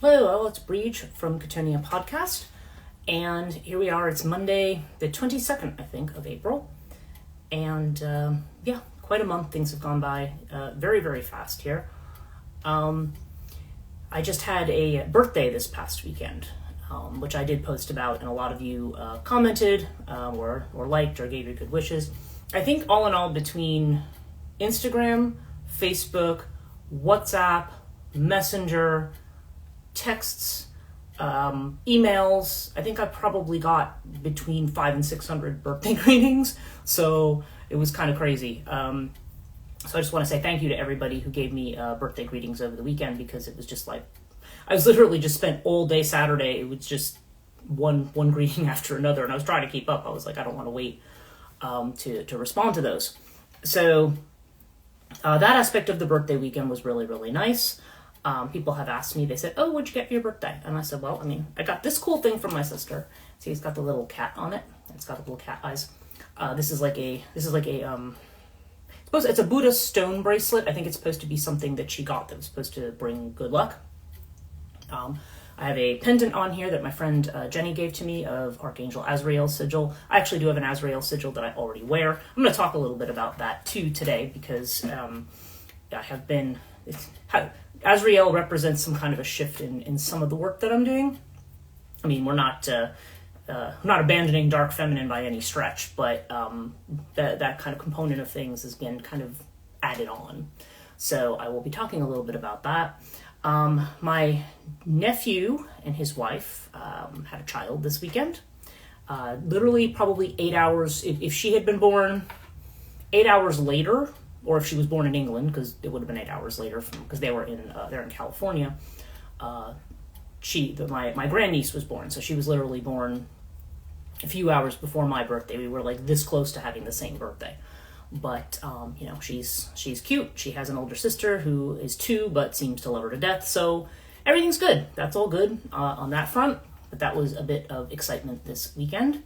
Hello, it's Breach from Cotonia Podcast, and here we are. It's Monday, the 22nd, I think, of April, and quite a month. Things have gone by very, very fast here. I just had a birthday this past weekend, which I did post about, and a lot of you commented or liked or gave you good wishes. I think all in all, between Instagram, Facebook, WhatsApp, Messenger, texts, emails, I think I probably got between 500 and 600 birthday greetings, so it was kind of crazy. So I just want to say thank you to everybody who gave me birthday greetings over the weekend, because it was just like, I was literally just spent all day Saturday. It was just one greeting after another, and I was trying to keep up. I was like, I don't want to wait to respond to those. So that aspect of the birthday weekend was really, really nice. People have asked me, they said, oh, what'd you get for your birthday? And I said, well, I got this cool thing from my sister. See, it's got the little cat on it. It's got the little cat eyes. It's a Buddha stone bracelet. I think it's supposed to be something that she got that was supposed to bring good luck. I have a pendant on here that my friend Jenny gave to me of Archangel Azrael's sigil. I actually do have an Azrael sigil that I already wear. I'm going to talk a little bit about that too today, because Azrael represents some kind of a shift in some of the work that I'm doing. I mean, we're not abandoning dark feminine by any stretch, but that kind of component of things has been kind of added on. So I will be talking a little bit about that. My nephew and his wife had a child this weekend. Literally probably 8 hours, if she had been born 8 hours later, or if she was born in England, because it would have been 8 hours later, because they're in California. My grandniece was born, so she was literally born a few hours before my birthday. We were like this close to having the same birthday, but she's cute. She has an older sister who is 2, but seems to love her to death. So everything's good. That's all good on that front. But that was a bit of excitement this weekend,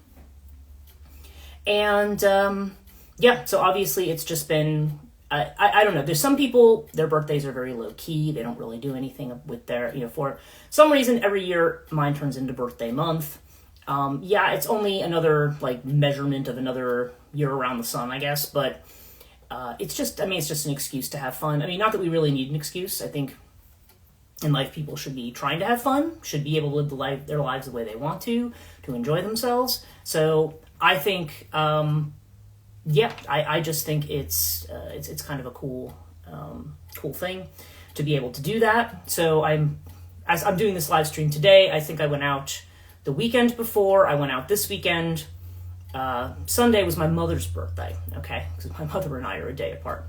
and so obviously it's just been. I don't know. There's some people, their birthdays are very low key. They don't really do anything with their, for some reason every year mine turns into birthday month. It's only another measurement of another year around the sun, I guess. But it's just an excuse to have fun. Not that we really need an excuse. I think in life people should be trying to have fun, should be able to live their lives the way they want to enjoy themselves. So I think, I just think it's kind of a cool thing to be able to do that. So as I'm doing this live stream today, I think I went out the weekend before. I went out this weekend. Sunday was my mother's birthday. Okay, because my mother and I are a day apart.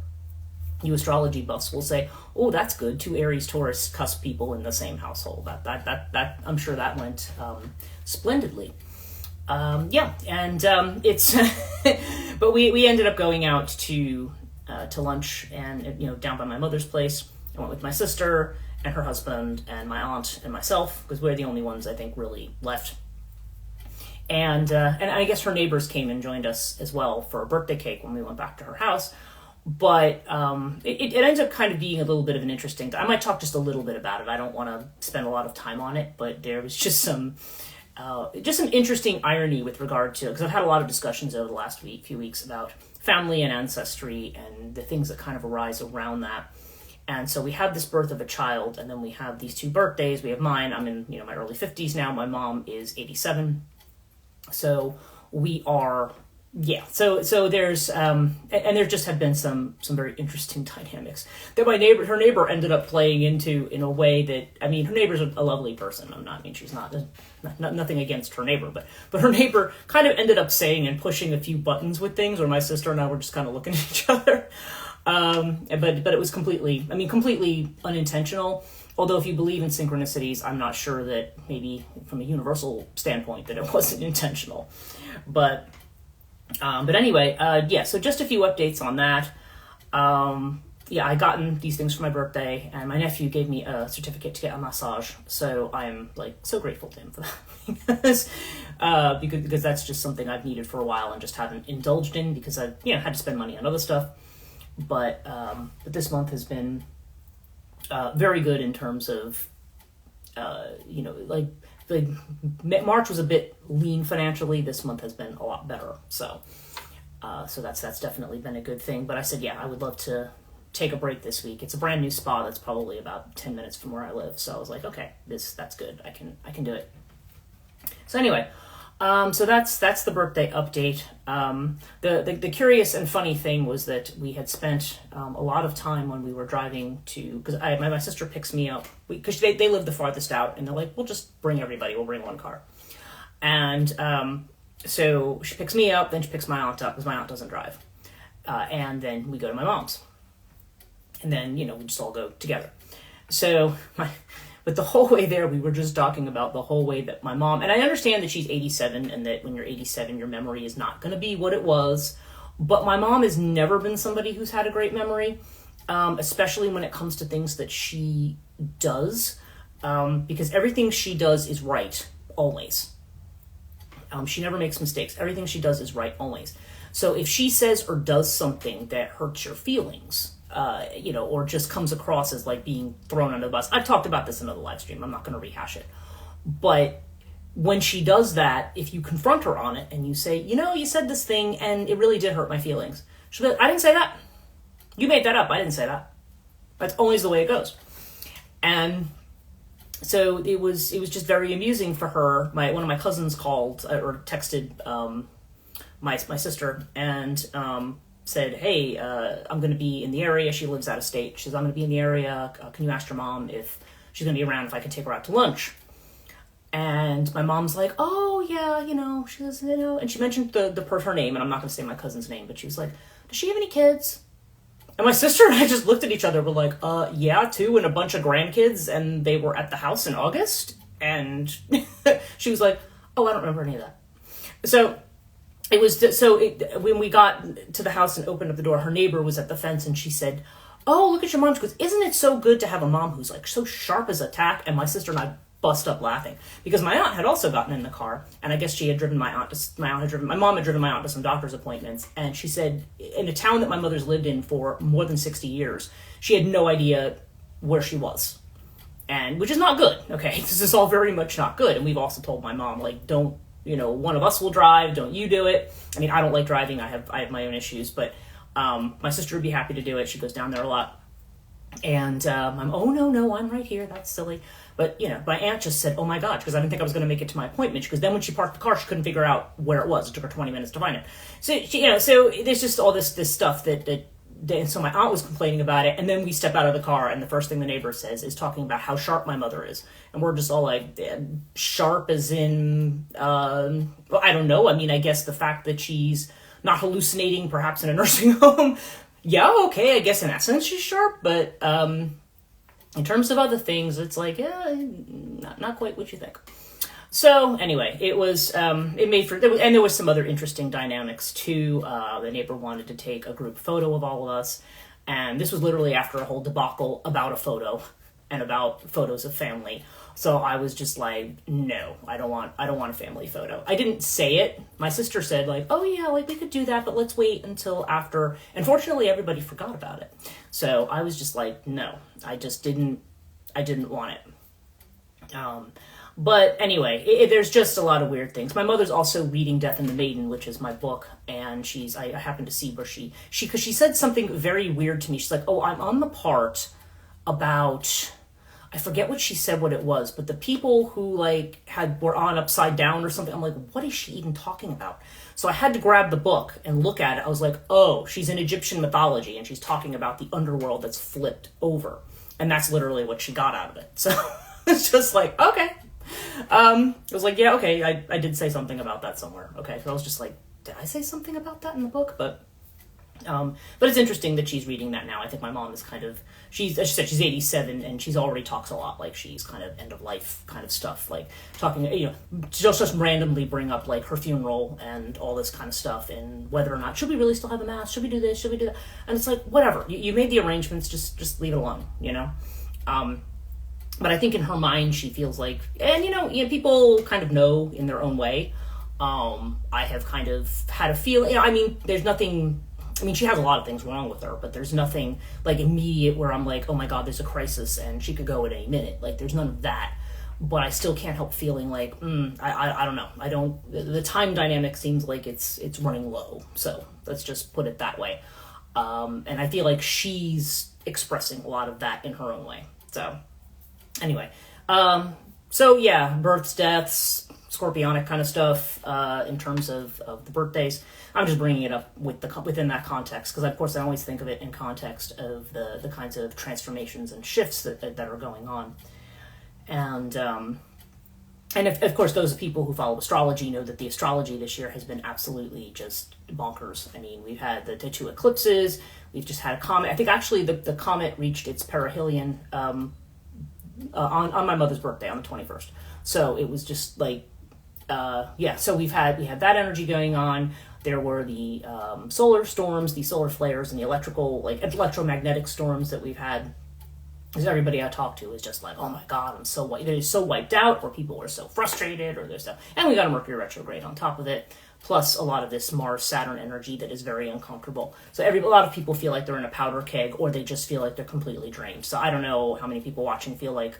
You astrology buffs will say, "Oh, that's good. 2 Aries Taurus cusp people in the same household." That I'm sure that went splendidly. It's, but we ended up going out to lunch, and down by my mother's place. I went with my sister and her husband and my aunt and myself, because we're the only ones I think really left. And I guess her neighbors came and joined us as well for a birthday cake when we went back to her house. But it ends up kind of being a little bit of an interesting. I might talk just a little bit about it. I don't want to spend a lot of time on it, but there was just some interesting irony with regard to, because I've had a lot of discussions over the last few weeks about family and ancestry and the things that kind of arise around that. And so we have this birth of a child, and then we have these 2 birthdays. We have mine. I'm in my early 50s now. My mom is 87. So we are, So there's and there just have been some very interesting dynamics that her neighbor ended up playing into in a way that, her neighbor's a lovely person. She's not nothing against her neighbor, but her neighbor kind of ended up saying and pushing a few buttons with things where my sister and I were just kind of looking at each other. But it was completely unintentional. Although if you believe in synchronicities, I'm not sure that maybe from a universal standpoint that it wasn't intentional. But anyway, so just a few updates on that. I gotten these things for my birthday, and my nephew gave me a certificate to get a massage. So I'm so grateful to him for that, because that's just something I've needed for a while and just haven't indulged in, because I've had to spend money on other stuff. But this month has been very good in terms of like March was a bit lean financially. This month has been a lot better. So that's definitely been a good thing. But I said, yeah, I would love to take a break this week. It's a brand new spa that's probably about 10 minutes from where I live. So I was like, okay, that's good. I can do it. So anyway, so that's the birthday update. The curious and funny thing was that we had spent a lot of time when we were driving to, because my sister picks me up, because they live the farthest out, and they're like, we'll just bring everybody, we'll bring one car. And so she picks me up, then she picks my aunt up, because my aunt doesn't drive. And then we go to my mom's. And then, we just all go together. So but the whole way there, we were just talking about the whole way that my mom, and I understand that she's 87 and that when you're 87, your memory is not going to be what it was. But my mom has never been somebody who's had a great memory, especially when it comes to things that she does, because everything she does is right, always. She never makes mistakes. Everything she does is right, always. So if she says or does something that hurts your feelings, or just comes across as like being thrown under the bus. I've talked about this in another live stream. I'm not going to rehash it. But when she does that, if you confront her on it and you say, you said this thing and it really did hurt my feelings, she'll be like, I didn't say that. You made that up. I didn't say that. That's always the way it goes. And so it was just very amusing for her. One of my cousins called or texted my sister and said, hey, I'm going to be in the area. She lives out of state. She says, I'm going to be in the area. Can you ask your mom if she's going to be around, if I can take her out to lunch? And my mom's like, oh, yeah, she says, and she mentioned her name, and I'm not going to say my cousin's name, but she was like, does she have any kids? And my sister and I just looked at each other. We're like, yeah, 2 and a bunch of grandkids, and they were at the house in August. And she was like, oh, I don't remember any of that. So when we got to the house and opened up the door, her neighbor was at the fence and she said, oh, look at your mom. She goes, isn't it so good to have a mom who's like so sharp as a tack? And my sister and I bust up laughing because my aunt had also gotten in the car, and I guess she had driven my mom had driven my aunt to some doctor's appointments. And she said in a town that my mother's lived in for more than 60 years, she had no idea where she was. And which is not good. Okay. This is all very much not good. And we've also told my mom, like, don't, one of us will drive. Don't you do it. I mean, I don't like driving. I have my own issues, but my sister would be happy to do it. She goes down there a lot. And I'm, oh, no, I'm right here. That's silly. But, my aunt just said, oh, my God, because I didn't think I was going to make it to my appointment. Because then when she parked the car, she couldn't figure out where it was. It took her 20 minutes to find it. So, so there's just all this stuff that so my aunt was complaining about it. And then we step out of the car, and the first thing the neighbor says is talking about how sharp my mother is. And we're just all like, sharp as in, I don't know. I mean, I guess the fact that she's not hallucinating, perhaps in a nursing home. Yeah, okay, I guess in that sense she's sharp, but in terms of other things, it's like, not quite what you think. So anyway, it was, it made for, and there was some other interesting dynamics too. The neighbor wanted to take a group photo of all of us, and this was literally after a whole debacle about a photo and about photos of family. So I was just like, no, I don't want a family photo. I didn't say it. My sister said like, oh yeah, like we could do that, but let's wait until after. And fortunately, everybody forgot about it. So I was just like, no, I didn't want it. But anyway, there's just a lot of weird things. My mother's also reading Death and the Maiden, which is my book. And I happened to see where because she said something very weird to me. She's like, oh, I'm on the part about, I forget what she said, what it was, but the people who were on upside down or something. I'm like, what is she even talking about? So I had to grab the book and look at it. I was like, oh, she's in Egyptian mythology and she's talking about the underworld that's flipped over. And that's literally what she got out of it. So it's just like, okay. I was like, yeah, okay, I did say something about that somewhere. Okay. So I was just like, did I say something about that in the book? But it's interesting that she's reading that now. I think my mom is kind of, as she said, she's 87 and she's already talks a lot like she's kind of end of life kind of stuff, like talking, she'll just randomly bring up like her funeral and all this kind of stuff and whether or not, should we really still have a mass? Should we do this? Should we do that? And it's like, whatever, you made the arrangements, just leave it alone, But I think in her mind, she feels like, and people kind of know in their own way. I have kind of had a feeling, there's nothing, she has a lot of things wrong with her, but there's nothing like immediate where I'm like, oh my God, there's a crisis and she could go at any minute. Like there's none of that. but I still can't help feeling like, I don't know. The time dynamic seems like it's running low. So let's just put it that way. And I feel like she's expressing a lot of that in her own way. So anyway, so yeah, births, deaths, scorpionic kind of stuff, in terms of the birthdays. I'm just bringing it up within that context, because of course I always think of it in context of the kinds of transformations and shifts that are going on. And of course, those people who follow astrology know that the astrology this year has been absolutely just bonkers. I mean, we've had the two eclipses. We've just had a comet. I think actually the comet reached its perihelion on my mother's birthday on the 21st. So it was just like, so we had that energy going on. There were the solar storms, the solar flares, and the electromagnetic storms that we've had. Because everybody I talk to is just like, oh my God, they're so wiped out, or people are so frustrated, or there's stuff. And we got a Mercury retrograde on top of it, plus a lot of this Mars-Saturn energy that is very uncomfortable. So a lot of people feel like they're in a powder keg, or they just feel like they're completely drained. So I don't know how many people watching feel like,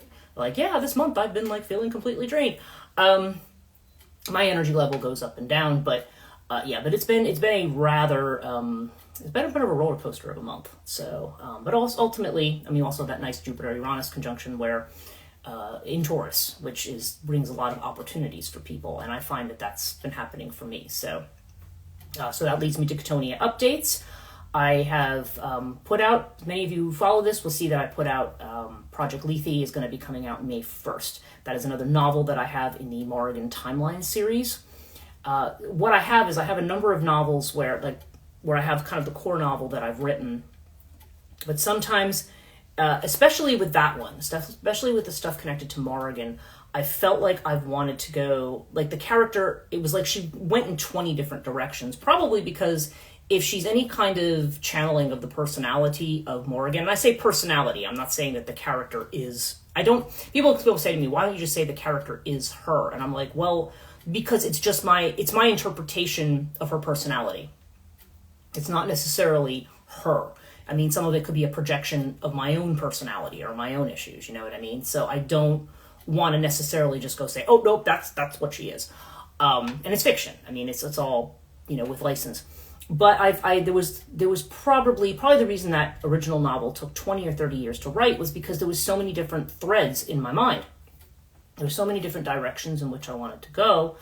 yeah, this month I've been like feeling completely drained. My energy level goes up and down, but but it's been a rather it's been a bit of a roller coaster of a month. So, but also ultimately, I mean, also that nice Jupiter-Uranus conjunction where in Taurus, which brings a lot of opportunities for people, and I find that that's been happening for me. So, so that leads me to Catonia updates. I have put out, many of you who follow this will see that I put out Project Lethe is going to be coming out May 1st. That is another novel that I have in the Morrigan Timeline series. What I have is I have a number of novels where I have kind of the core novel that I've written, but sometimes, especially with that one, especially with the stuff connected to Morrigan, I felt like I've wanted to go, like the character, it was like she went in 20 different directions, probably because if she's any kind of channeling of the personality of Morrigan, and I say personality, I'm not saying that the character is, people say to me, why don't you just say the character is her? And I'm like, well, because it's my interpretation of her personality. It's not necessarily her. I mean, some of it could be a projection of my own personality or my own issues, you know what I mean? So I don't want to necessarily just go say, oh, nope, that's what she is. And it's fiction. I mean, it's all, with license. But there was probably the reason that original novel took 20 or 30 years to write was because there was so many different threads in my mind. There were so many different directions in which I wanted to go.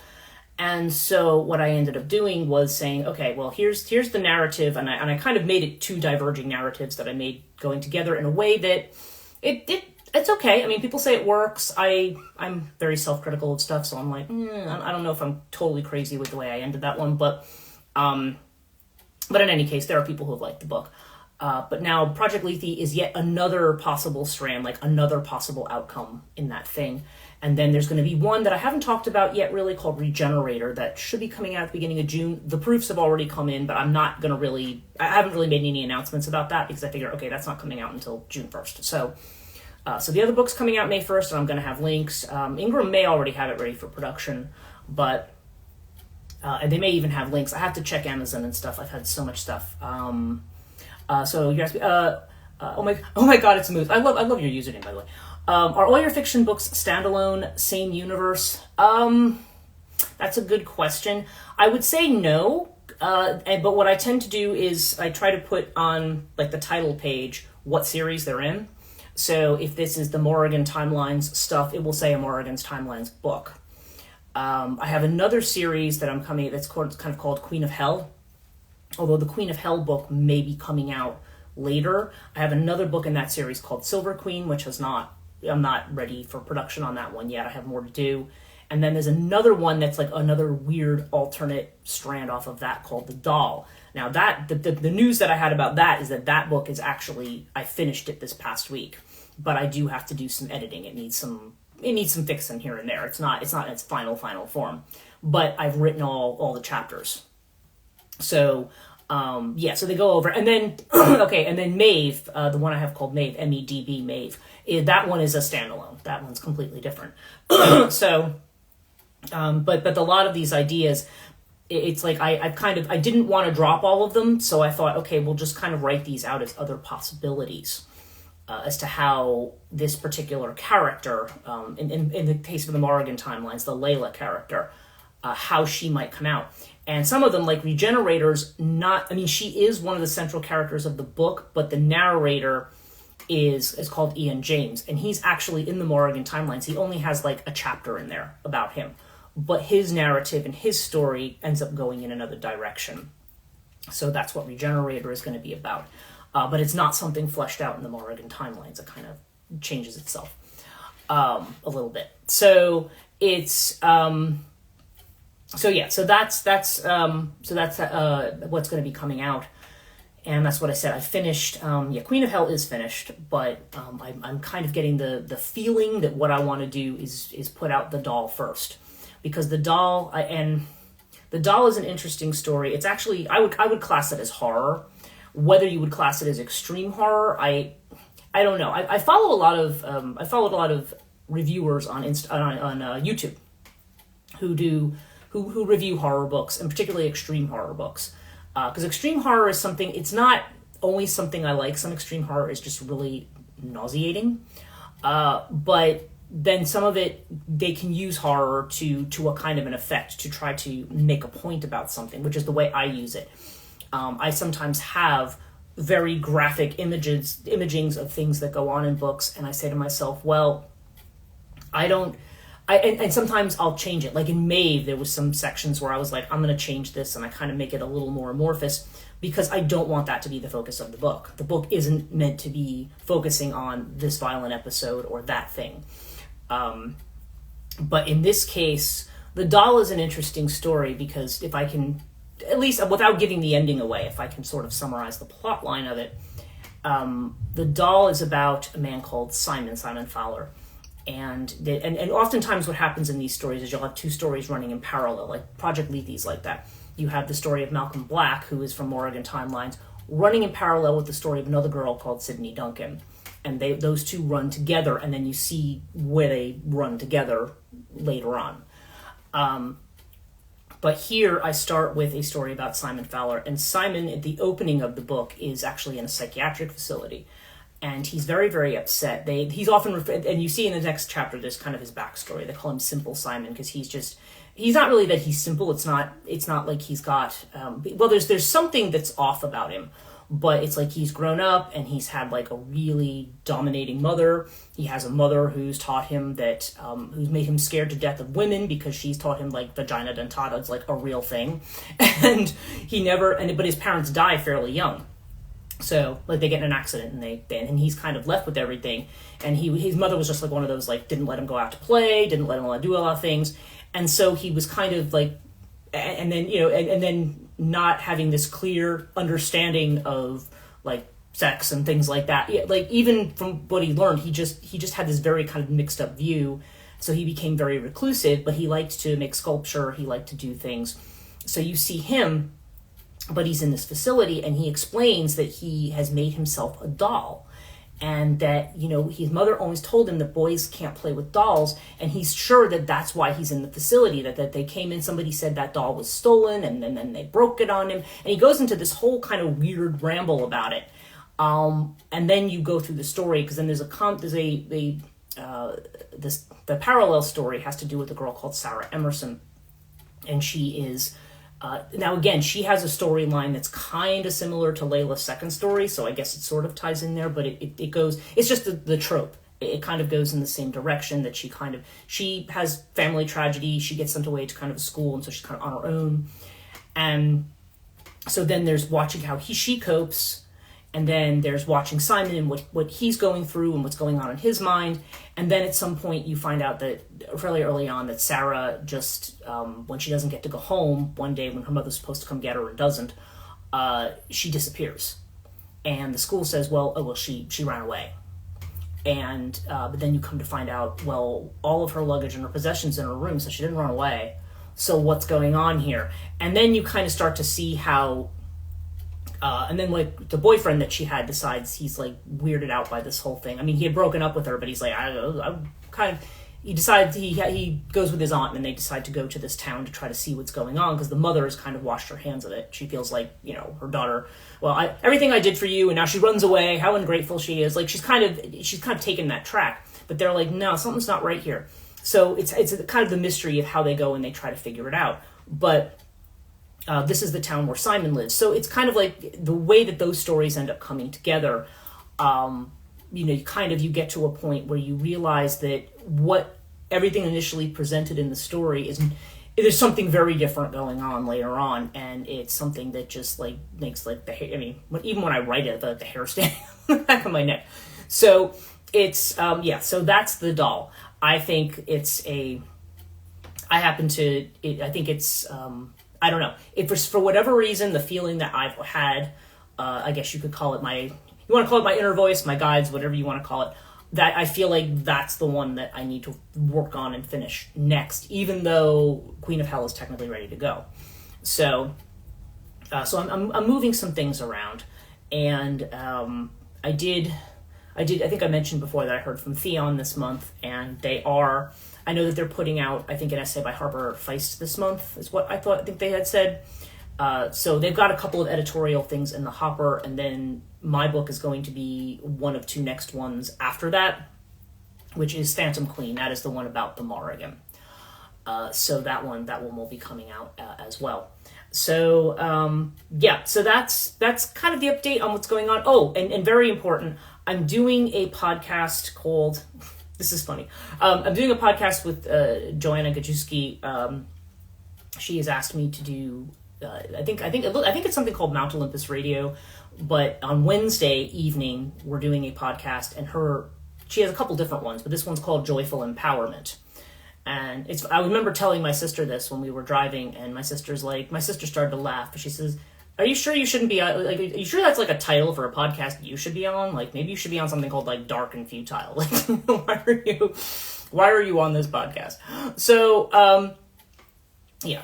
And so what I ended up doing was saying, okay, well, here's the narrative, and I kind of made it two diverging narratives that I made going together in a way that it's okay. I mean, people say it works. I'm very self-critical of stuff, so I'm like, I don't know if I'm totally crazy with the way I ended that one, but in any case, there are people who have liked the book. But now Project Lethe is yet another possible strand, like another possible outcome in that thing. And then there's going to be one that I haven't talked about yet really called Regenerator that should be coming out at the beginning of June. The proofs have already come in, but I haven't really made any announcements about that because I figure, okay, that's not coming out until June 1st. So the other book's coming out May 1st, and I'm going to have links. Ingram may already have it ready for production, but and they may even have links. I have to check Amazon and stuff. I've had so much stuff. So you asked me, oh my God, it's Moose. I love your username, by the way. Are all your fiction books standalone, same universe? That's a good question. I would say no, but what I tend to do is I try to put on like the title page what series they're in. So if this is the Morrigan Timelines stuff, it will say a Morrigan's Timelines book. I have another series that I'm coming that's kind of called Queen of Hell. Although the Queen of Hell book may be coming out later. I have another book in that series called Silver Queen, which I'm not ready for production on that one yet. I have more to do. And then there's another one that's like another weird alternate strand off of that called The Doll. Now that the news that I had about that is that book is actually, I finished it this past week, but I do have to do some editing. It needs some fixing here and there. It's not in its final form, but I've written all the chapters. So, so they go over, and then, okay, and then Maeve, the one I have called Maeve, MEDB Maeve, that one is a standalone. That one's completely different. So, but a lot of these ideas, it's like I didn't want to drop all of them, so I thought, okay, we'll just kind of write these out as other possibilities. as to how this particular character, in the case of the Morrigan timelines, the Lethe character, how she might come out. And some of them, like Regenerators, she is one of the central characters of the book, but the narrator is called Ian James, and he's actually in the Morrigan timelines. He only has like a chapter in there about him, but his narrative and his story ends up going in another direction. So that's what Regenerator is going to be about. But it's not something fleshed out in the Morrigan timelines. It kind of changes itself a little bit. So it's so that's what's going to be coming out. And that's what I said. I finished. Queen of Hell is finished, but I'm kind of getting the feeling that what I want to do is put out the doll first, because the doll is an interesting story. It's actually I would class it as horror. Whether you would class it as extreme horror, I don't know. I follow a lot of reviewers on YouTube who review horror books, and particularly extreme horror books. Because extreme horror is something, it's not only something I like. Some extreme horror is just really nauseating. But then some of it, they can use horror to a kind of an effect, to try to make a point about something, which is the way I use it. I sometimes have very graphic imagings of things that go on in books, and I say to myself, well, and sometimes I'll change it. Like in Maeve, there was some sections where I was like, I'm going to change this, and I kind of make it a little more amorphous, because I don't want that to be the focus of the book. The book isn't meant to be focusing on this violent episode or that thing. But in this case, the doll is an interesting story, because if I can, at least without giving the ending away, if I can sort of summarize the plot line of it, the doll is about a man called Simon Fowler. And oftentimes what happens in these stories is you'll have two stories running in parallel, like Project Lethe's like that. You have the story of Malcolm Black, who is from Morrigan timelines, running in parallel with the story of another girl called Sydney Duncan. And those two run together, and then you see where they run together later on. But here I start with a story about Simon Fowler. And Simon, at the opening of the book, is actually in a psychiatric facility. And he's very, very upset. He's often and you see in the next chapter, there's kind of his backstory. They call him Simple Simon, because he's not really that he's simple. It's not like he's got, there's something that's off about him, but it's like he's grown up and he's had like a really dominating mother. He has a mother who's taught him that, who's made him scared to death of women, because she's taught him like vagina dentata is like a real thing. And but his parents die fairly young. So, like, they get in an accident, and he's kind of left with everything. And his mother was just like one of those, like, didn't let him go out to play, didn't let him do a lot of things. And so he was kind of like, and then not having this clear understanding of like sex and things like that. Yeah, like even from what he learned, he just had this very kind of mixed up view. So he became very reclusive, but he liked to make sculpture. He liked to do things. So you see him, but he's in this facility, and he explains that he has made himself a doll, and that, his mother always told him that boys can't play with dolls, and he's sure that that's why he's in the facility, that they came in, somebody said that doll was stolen, and then they broke it on him, and he goes into this whole kind of weird ramble about it. And then you go through the story, because then the parallel story has to do with a girl called Sarah Emerson, and she is now again, she has a storyline that's kind of similar to Layla's second story, so I guess it sort of ties in there, but it goes, it's just the trope. It kind of goes in the same direction, that she has family tragedy, she gets sent away to kind of a school, and so she's kind of on her own. And so then there's watching how she copes, and then there's watching Simon and what he's going through and what's going on in his mind. And then at some point you find out that fairly early on that Sarah just, when she doesn't get to go home one day when her mother's supposed to come get her and doesn't, she disappears. And the school says, she ran away. And but then you come to find out, all of her luggage and her possessions in her room, so she didn't run away. So what's going on here? And then you kind of start to see how and then like the boyfriend that she had decides he's like weirded out by this whole thing. I mean, he had broken up with her, but he's like, I'm kind of, he goes with his aunt, and they decide to go to this town to try to see what's going on, because the mother has kind of washed her hands of it. She feels like, her daughter, well, everything I did for you, and now she runs away, how ungrateful she is. Like, she's kind of taken that track, but they're like, no, something's not right here. So it's kind of the mystery of how they go and they try to figure it out. But this is the town where Simon lives. So it's kind of like the way that those stories end up coming together. You get to a point where you realize that what everything initially presented in the story there's something very different going on later on, and it's something that just like makes like the hair. I mean, even when I write it, the hair standing on the back of my neck. So it's So that's the doll. I think it's I think it's I don't know. If for whatever reason the feeling that I've had, I guess you could call it you want to call it my inner voice, my guides, whatever you want to call it, that I feel like that's the one that I need to work on and finish next, even though Queen of Hell is technically ready to go. So I'm moving some things around, and I think I mentioned before that I heard from Theon this month, and I know that they're putting out, I think, an essay by Harper Feist this month, is what I think they had said. So they've got a couple of editorial things in the hopper, and then my book is going to be one of two next ones after that, which is Phantom Queen. That is the one about the Morrigan. So that one will be coming out as well. So so that's kind of the update on what's going on. Oh, and very important, I'm doing a podcast called, this is funny, I'm doing a podcast with Joanna Gajewski. She has asked me to do, I think it's something called Mount Olympus Radio, but on Wednesday evening we're doing a podcast, and she has a couple different ones, but this one's called Joyful Empowerment. And I remember telling my sister this when we were driving, and my sister started to laugh, but she says, are you sure you shouldn't be, are you sure that's like a title for a podcast you should be on? Like, maybe you should be on something called like Dark and Futile. Like, why are you on this podcast? So,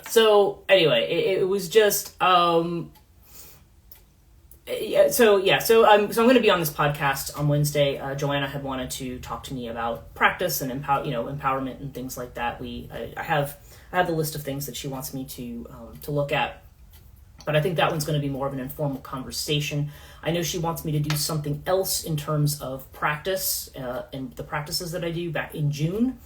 so anyway, it was just, so I'm going to be on this podcast on Wednesday. Joanna had wanted to talk to me about practice and empowerment and things like that. I have the list of things that she wants me to look at, but I think that one's going to be more of an informal conversation. I know she wants me to do something else in terms of practice and the practices that I do back in June.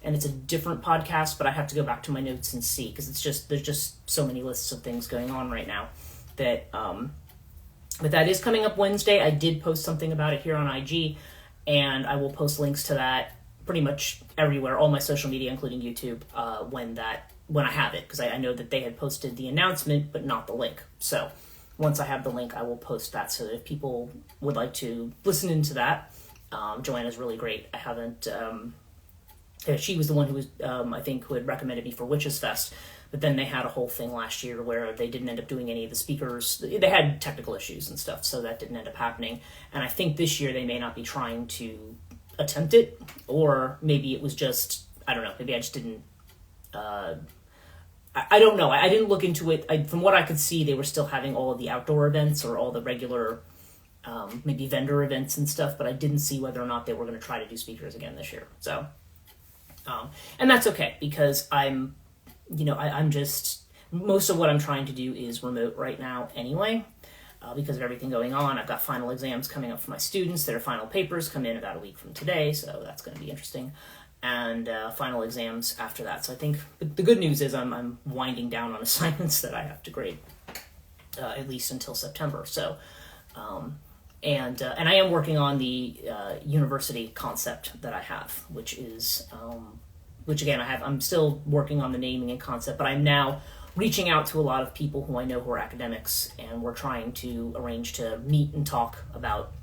And it's a different podcast, but I have to go back to my notes and see, because there's just so many lists of things going on right now that, but that is coming up Wednesday. I did post something about it here on IG, and I will post links to that pretty much everywhere, all my social media, including YouTube, when I have it, because I know that they had posted the announcement, but not the link. So once I have the link, I will post that, so that if people would like to listen into that, Joanna's really great. I haven't, she was the one who was, I think, who had recommended me for Witches Fest, but then they had a whole thing last year where they didn't end up doing any of the speakers. They had technical issues and stuff, so that didn't end up happening. And I think this year they may not be trying to attempt it, or maybe it was just, I don't know, maybe I just didn't, I don't know. I didn't look into it. From what I could see, they were still having all of the outdoor events or all the regular, maybe vendor events and stuff, but I didn't see whether or not they were going to try to do speakers again this year. So, and that's okay, because I'm just, most of what I'm trying to do is remote right now anyway, because of everything going on. I've got final exams coming up for my students. Their final papers come in about a week from today, so that's going to be interesting. And final exams after that. So I think the good news is I'm winding down on assignments that I have to grade, at least until September. So, and I am working on the university concept that I have, which is, which again, I'm still working on the naming and concept, but I'm now reaching out to a lot of people who I know who are academics, and we're trying to arrange to meet and talk about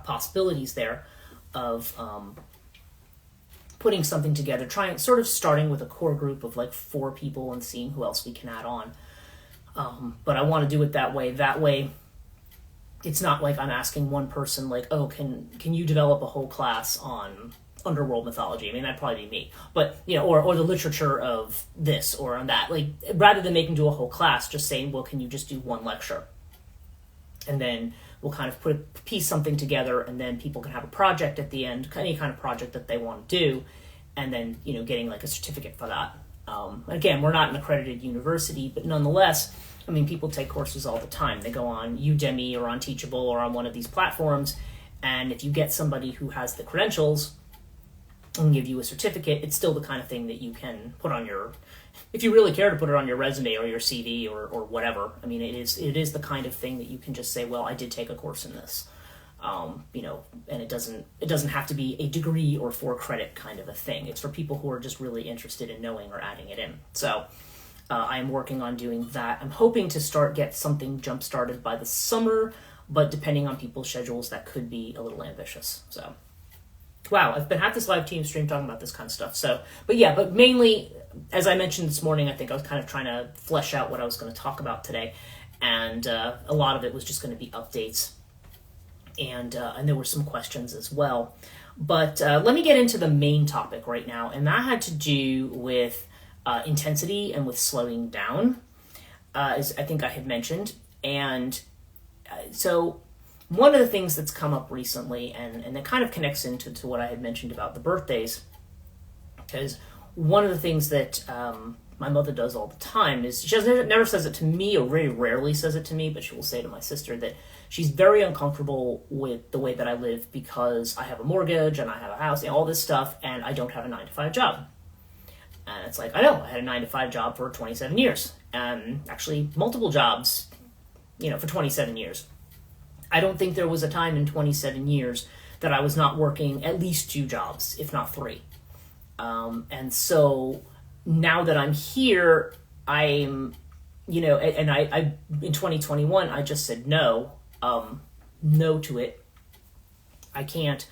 possibilities there of putting something together, starting with a core group of like 4 people and seeing who else we can add on. But I want to do it that way. That way, it's not like I'm asking one person like, oh, can you develop a whole class on underworld mythology? I mean, that'd probably be me. But, or the literature of this or on that. Like, rather than making do a whole class, just saying, well, can you just do one lecture? And then we'll kind of piece something together, and then people can have a project at the end, any kind of project that they want to do. and then, getting like a certificate for that. Again, we're not an accredited university, but nonetheless, I mean, people take courses all the time. They go on Udemy or on Teachable or on one of these platforms, and if you get somebody who has the credentials and give you a certificate, it's still the kind of thing that you can put on your, if you really care to put it on your resume or your CV or whatever. I mean, it is the kind of thing that you can just say, well, I did take a course in this. And it doesn't have to be a degree or 4 credit kind of a thing. It's for people who are just really interested in knowing or adding it in. So I'm working on doing that. I'm hoping to get something jump started by the summer, but depending on people's schedules, that could be a little ambitious. So, wow, I've been at this live team stream talking about this kind of stuff. So, but mainly, as I mentioned this morning, I think I was kind of trying to flesh out what I was going to talk about today, and a lot of it was just going to be updates. And there were some questions as well. But let me get into the main topic right now, and that had to do with intensity and with slowing down, as I think I had mentioned. And so one of the things that's come up recently, and that kind of connects into what I had mentioned about the birthdays, because one of the things that my mother does all the time is she never says it to me, or very rarely says it to me, but she will say to my sister that she's very uncomfortable with the way that I live because I have a mortgage and I have a house and all this stuff, and I don't have a 9-to-5 job. And it's like, I know, I had a 9-to-5 job for 27 years, and actually multiple jobs, for 27 years. I don't think there was a time in 27 years that I was not working at least 2 jobs, if not 3. And so now that I'm here, I'm, and I in 2021, I just said no to it. I can't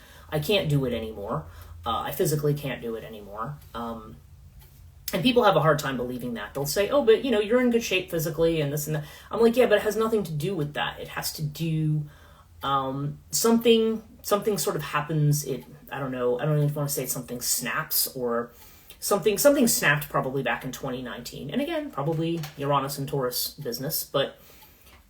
do it anymore. I physically can't do it anymore. And people have a hard time believing that. They'll say, oh, but you're in good shape physically and this and that. I'm like, yeah, but it has nothing to do with that. It has to do, something sort of happens. I don't know. I don't even want to say something snaps, or something snapped probably back in 2019. And again, probably Uranus and Taurus business, but,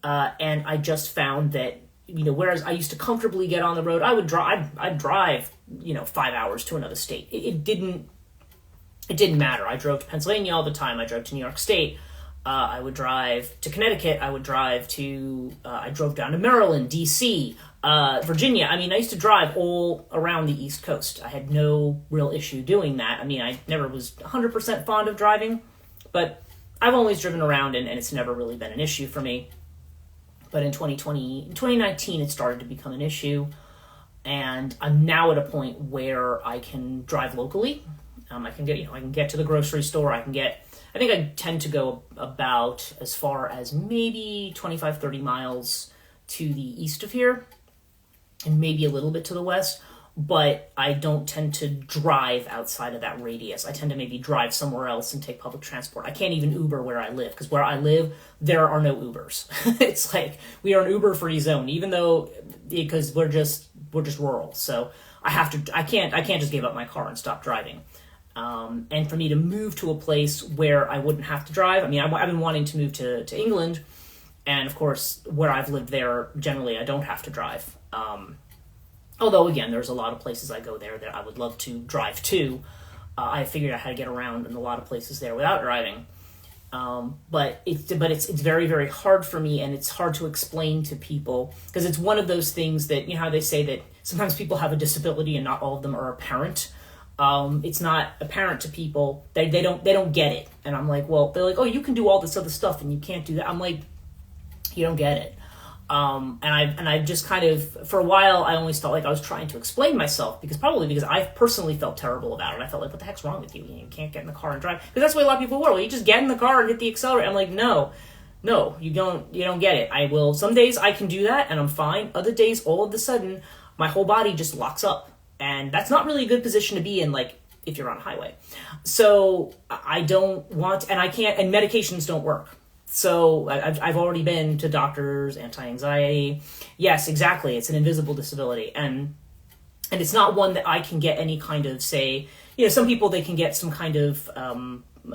and I just found that, whereas I used to comfortably get on the road, I'd drive, 5 hours to another state. It didn't matter. I drove to Pennsylvania all the time. I drove to New York State. I would drive to Connecticut. I drove down to Maryland, DC, Virginia. I mean, I used to drive all around the East Coast. I had no real issue doing that. I mean, I never was 100% fond of driving, but I've always driven around, and it's never really been an issue for me. But in 2019, it started to become an issue, and I'm now at a point where I can drive locally. I can get to the grocery store. I think I tend to go about as far as maybe 25, 30 miles to the east of here, and maybe a little bit to the west, but I don't tend to drive outside of that radius. I tend to maybe drive somewhere else and take public transport. I can't even Uber where I live, because where I live, there are no Ubers. It's like, we are an Uber-free zone, because we're just rural. So I can't just give up my car and stop driving. And for me to move to a place where I wouldn't have to drive, I mean, I've been wanting to move to England, and of course, where I've lived there, generally I don't have to drive. Although, again, there's a lot of places I go there that I would love to drive to. I figured out how to get around in a lot of places there without driving. But it's very, very hard for me, and it's hard to explain to people, because it's one of those things that, how they say that sometimes people have a disability and not all of them are apparent. It's not apparent to people. They don't get it. And I'm like, well, they're like, oh, you can do all this other stuff and you can't do that. I'm like, you don't get it. And I just kind of, for a while, I always felt like I was trying to explain myself, because I personally felt terrible about it. I felt like, what the heck's wrong with you? You can't get in the car and drive. Because that's the way a lot of people were. Well, you just get in the car and hit the accelerator. I'm like, no, you don't get it. I will. Some days I can do that and I'm fine. Other days, all of a sudden, my whole body just locks up. And that's not really a good position to be in, like, if you're on a highway. So I don't want, and I can't, and medications don't work. So I've already been to doctors, anti-anxiety. Yes, exactly. It's an invisible disability. And it's not one that I can get any kind of, say, some people, they can get some kind of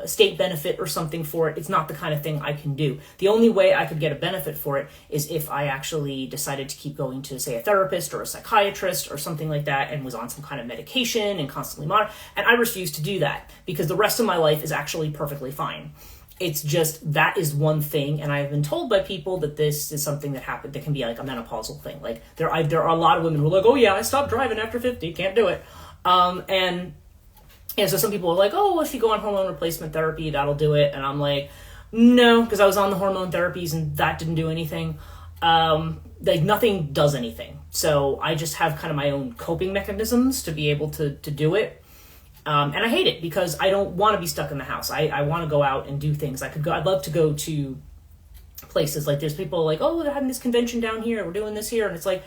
state benefit or something for it. It's not the kind of thing I can do. The only way I could get a benefit for it is if I actually decided to keep going to, say, a therapist or a psychiatrist or something like that and was on some kind of medication and constantly monitored. And I refuse to do that because the rest of my life is actually perfectly fine. It's just that is one thing, and I have been told by people that this is something that happened that can be like a menopausal thing. Like there are a lot of women who are like, oh yeah, I stopped driving after 50, can't do it. And so some people are like, oh, well, if you go on hormone replacement therapy, that'll do it. And I'm like, no, because I was on the hormone therapies and that didn't do anything. Like nothing does anything. So I just have kind of my own coping mechanisms to be able to do it. And I hate it because I don't want to be stuck in the house. I want to go out and do things. I'd love to go to places. Like there's people like, oh, they're having this convention down here. We're doing this here. And it's like,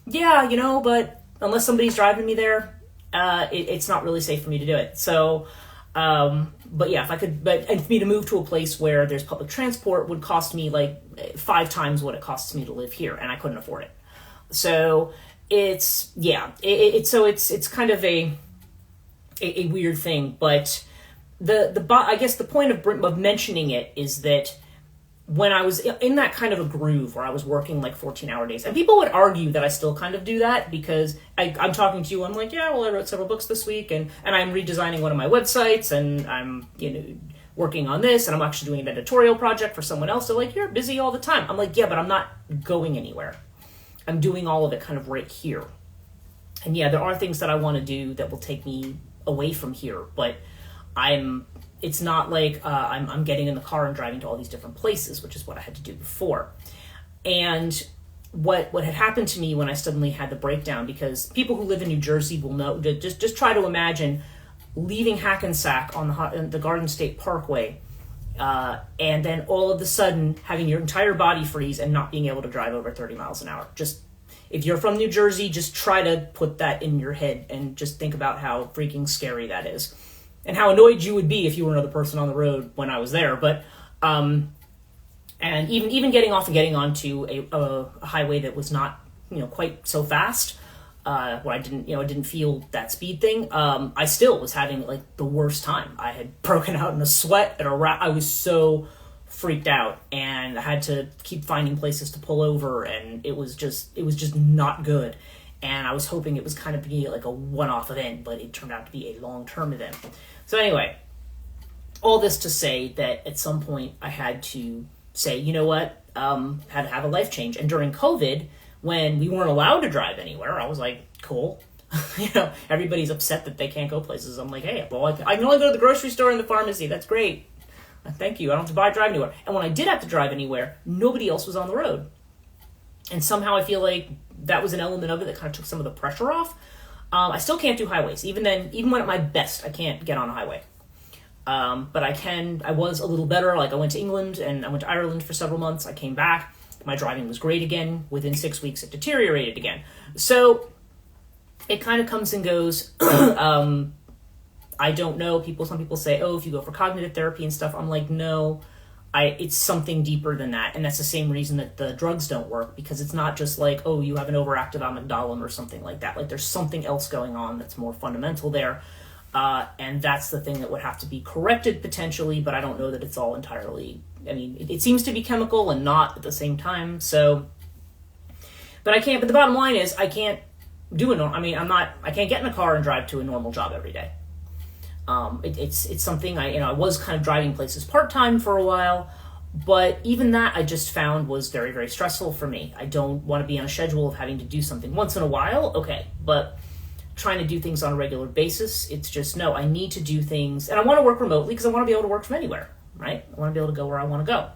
yeah, but unless somebody's driving me there, it's not really safe for me to do it. So, but yeah, if I could, and for me to move to a place where there's public transport would cost me like 5 times what it costs me to live here. And I couldn't afford it. So it's kind of a weird thing, but I guess the point of mentioning it is that when I was in that kind of a groove where I was working like 14-hour days, and people would argue that I still kind of do that because I'm talking to you, I'm like, yeah, well, I wrote several books this week, and I'm redesigning one of my websites, and I'm working on this, and I'm actually doing an editorial project for someone else. They're like, you're busy all the time. I'm like, yeah, but I'm not going anywhere. I'm doing all of it kind of right here. And yeah, there are things that I want to do that will take me away from here, but it's not like I'm getting in the car and driving to all these different places, which is what I had to do before. And what had happened to me when I suddenly had the breakdown, because people who live in New Jersey will know, just try to imagine leaving Hackensack on the Garden State Parkway, and then all of a sudden having your entire body freeze and not being able to drive over 30 miles an hour. Just, if you're from New Jersey, just try to put that in your head and just think about how freaking scary that is. And how annoyed you would be if you were another person on the road when I was there. But, and even getting off and getting onto a highway that was not, quite so fast, where I didn't feel that speed thing, I still was having like the worst time. I had broken out in a sweat and I was so freaked out, and I had to keep finding places to pull over, and it was just not good. And I was hoping it was kind of be like a one-off event, but it turned out to be a long-term event. So anyway, all this to say that at some point I had to say, you know what, had to have a life change. And during COVID, when we weren't allowed to drive anywhere, I was like, cool. Everybody's upset that they can't go places. I'm like, hey, well, I can only go to the grocery store and the pharmacy. That's great. Thank you. I don't have to drive anywhere. And when I did have to drive anywhere, nobody else was on the road. And somehow I feel like that was an element of it that kind of took some of the pressure off. I still can't do highways. Even when at my best, I can't get on a highway. But I was a little better. Like I went to England and I went to Ireland for several months. I came back. My driving was great again. Within 6 weeks, it deteriorated again. So it kind of comes and goes. I don't know. Some people say, oh, if you go for cognitive therapy and stuff, I'm like, no, it's something deeper than that. And that's the same reason that the drugs don't work, because it's not just like, oh, you have an overactive amygdala or something like that. Like there's something else going on that's more fundamental there. And that's the thing that would have to be corrected potentially, but I don't know that it's all entirely, it seems to be chemical and not at the same time. So, but the bottom line is I can't do I can't get in a car and drive to a normal job every day. It's something I was kind of driving places part-time for a while, but even that I just found was very, very stressful for me. I don't want to be on a schedule of having to do something once in a while. Okay. But trying to do things on a regular basis, it's just, no, I need to do things, and I want to work remotely because I want to be able to work from anywhere, right? I want to be able to go where I want to go.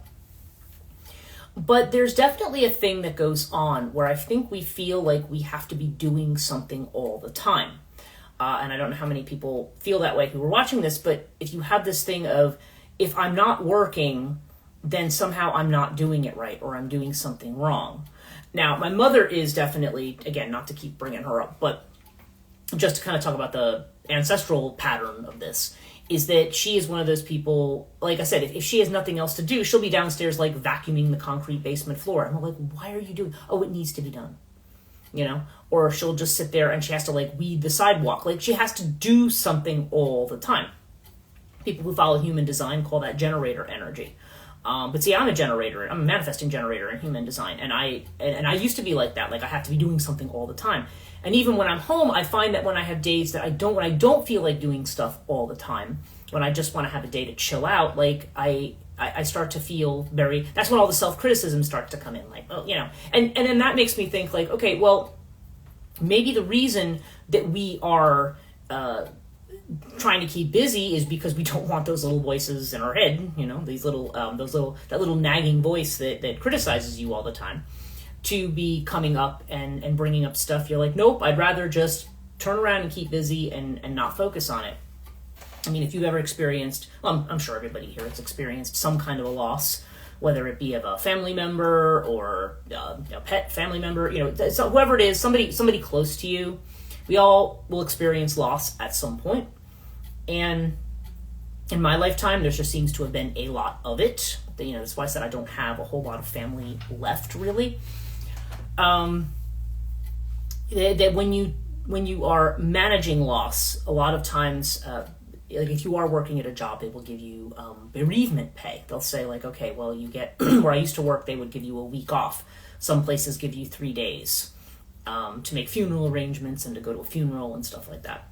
But there's definitely a thing that goes on where I think we feel like we have to be doing something all the time. And I don't know how many people feel that way who are watching this, but if you have this thing of, if I'm not working, then somehow I'm not doing it right, or I'm doing something wrong. Now, my mother is definitely, again, not to keep bringing her up, but just to kind of talk about the ancestral pattern of this, is that she is one of those people, like I said, if she has nothing else to do, she'll be downstairs like vacuuming the concrete basement floor. I'm like, why are you doing? Oh, it needs to be done. Or she'll just sit there and she has to like weed the sidewalk. Like she has to do something all the time. People who follow human design call that generator energy. But see, I'm a generator. I'm a manifesting generator in human design, and I used to be like that. Like, I have to be doing something all the time. And even when I'm home, I find that when I have days that when I don't feel like doing stuff all the time, when I just want to have a day to chill out, like I start to feel that's when all the self-criticism starts to come in, like, oh, and then that makes me think, like, okay, well, maybe the reason that we are trying to keep busy is because we don't want those little voices in our head, these little, that little nagging voice that criticizes you all the time, to be coming up and bringing up stuff. You're like, nope, I'd rather just turn around and keep busy and not focus on it. I mean, if you've ever experienced, I'm sure everybody here has experienced some kind of a loss, whether it be of a family member or a pet family member, so whoever it is, somebody close to you. We all will experience loss at some point. And in my lifetime, there just seems to have been a lot of it. That's why I said I don't have a whole lot of family left, really. That when you are managing loss, a lot of times, like if you are working at a job, they will give you bereavement pay. They'll say, like, okay, well, you get, where I used to work, they would give you a week off. Some places give you 3 days to make funeral arrangements and to go to a funeral and stuff like that.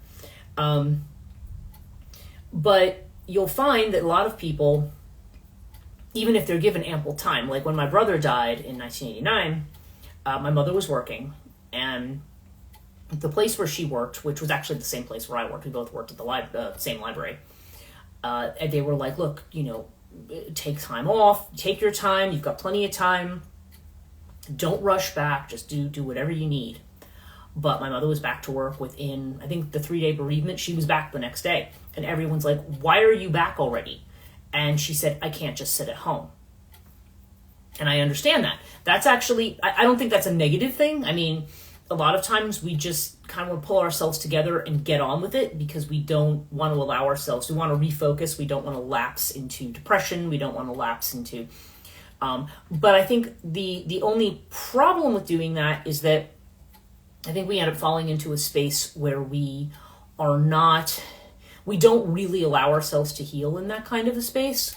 But you'll find that a lot of people, even if they're given ample time, like when my brother died in 1989, my mother was working, and the place where she worked, which was actually the same place where I worked, we both worked at the same library, and they were like, look, take time off, take your time, you've got plenty of time, don't rush back, just do whatever you need. But my mother was back to work within, I think, the 3-day bereavement. She was back the next day. And everyone's like, why are you back already? And she said, I can't just sit at home. And I understand that. That's actually, I don't think that's a negative thing. I mean, a lot of times we just kind of want to pull ourselves together and get on with it because we don't want to allow ourselves, we want to refocus. We don't want to lapse into depression. We don't want to lapse into, but I think the only problem with doing that is that I think we end up falling into a space where we don't really allow ourselves to heal in that kind of a space.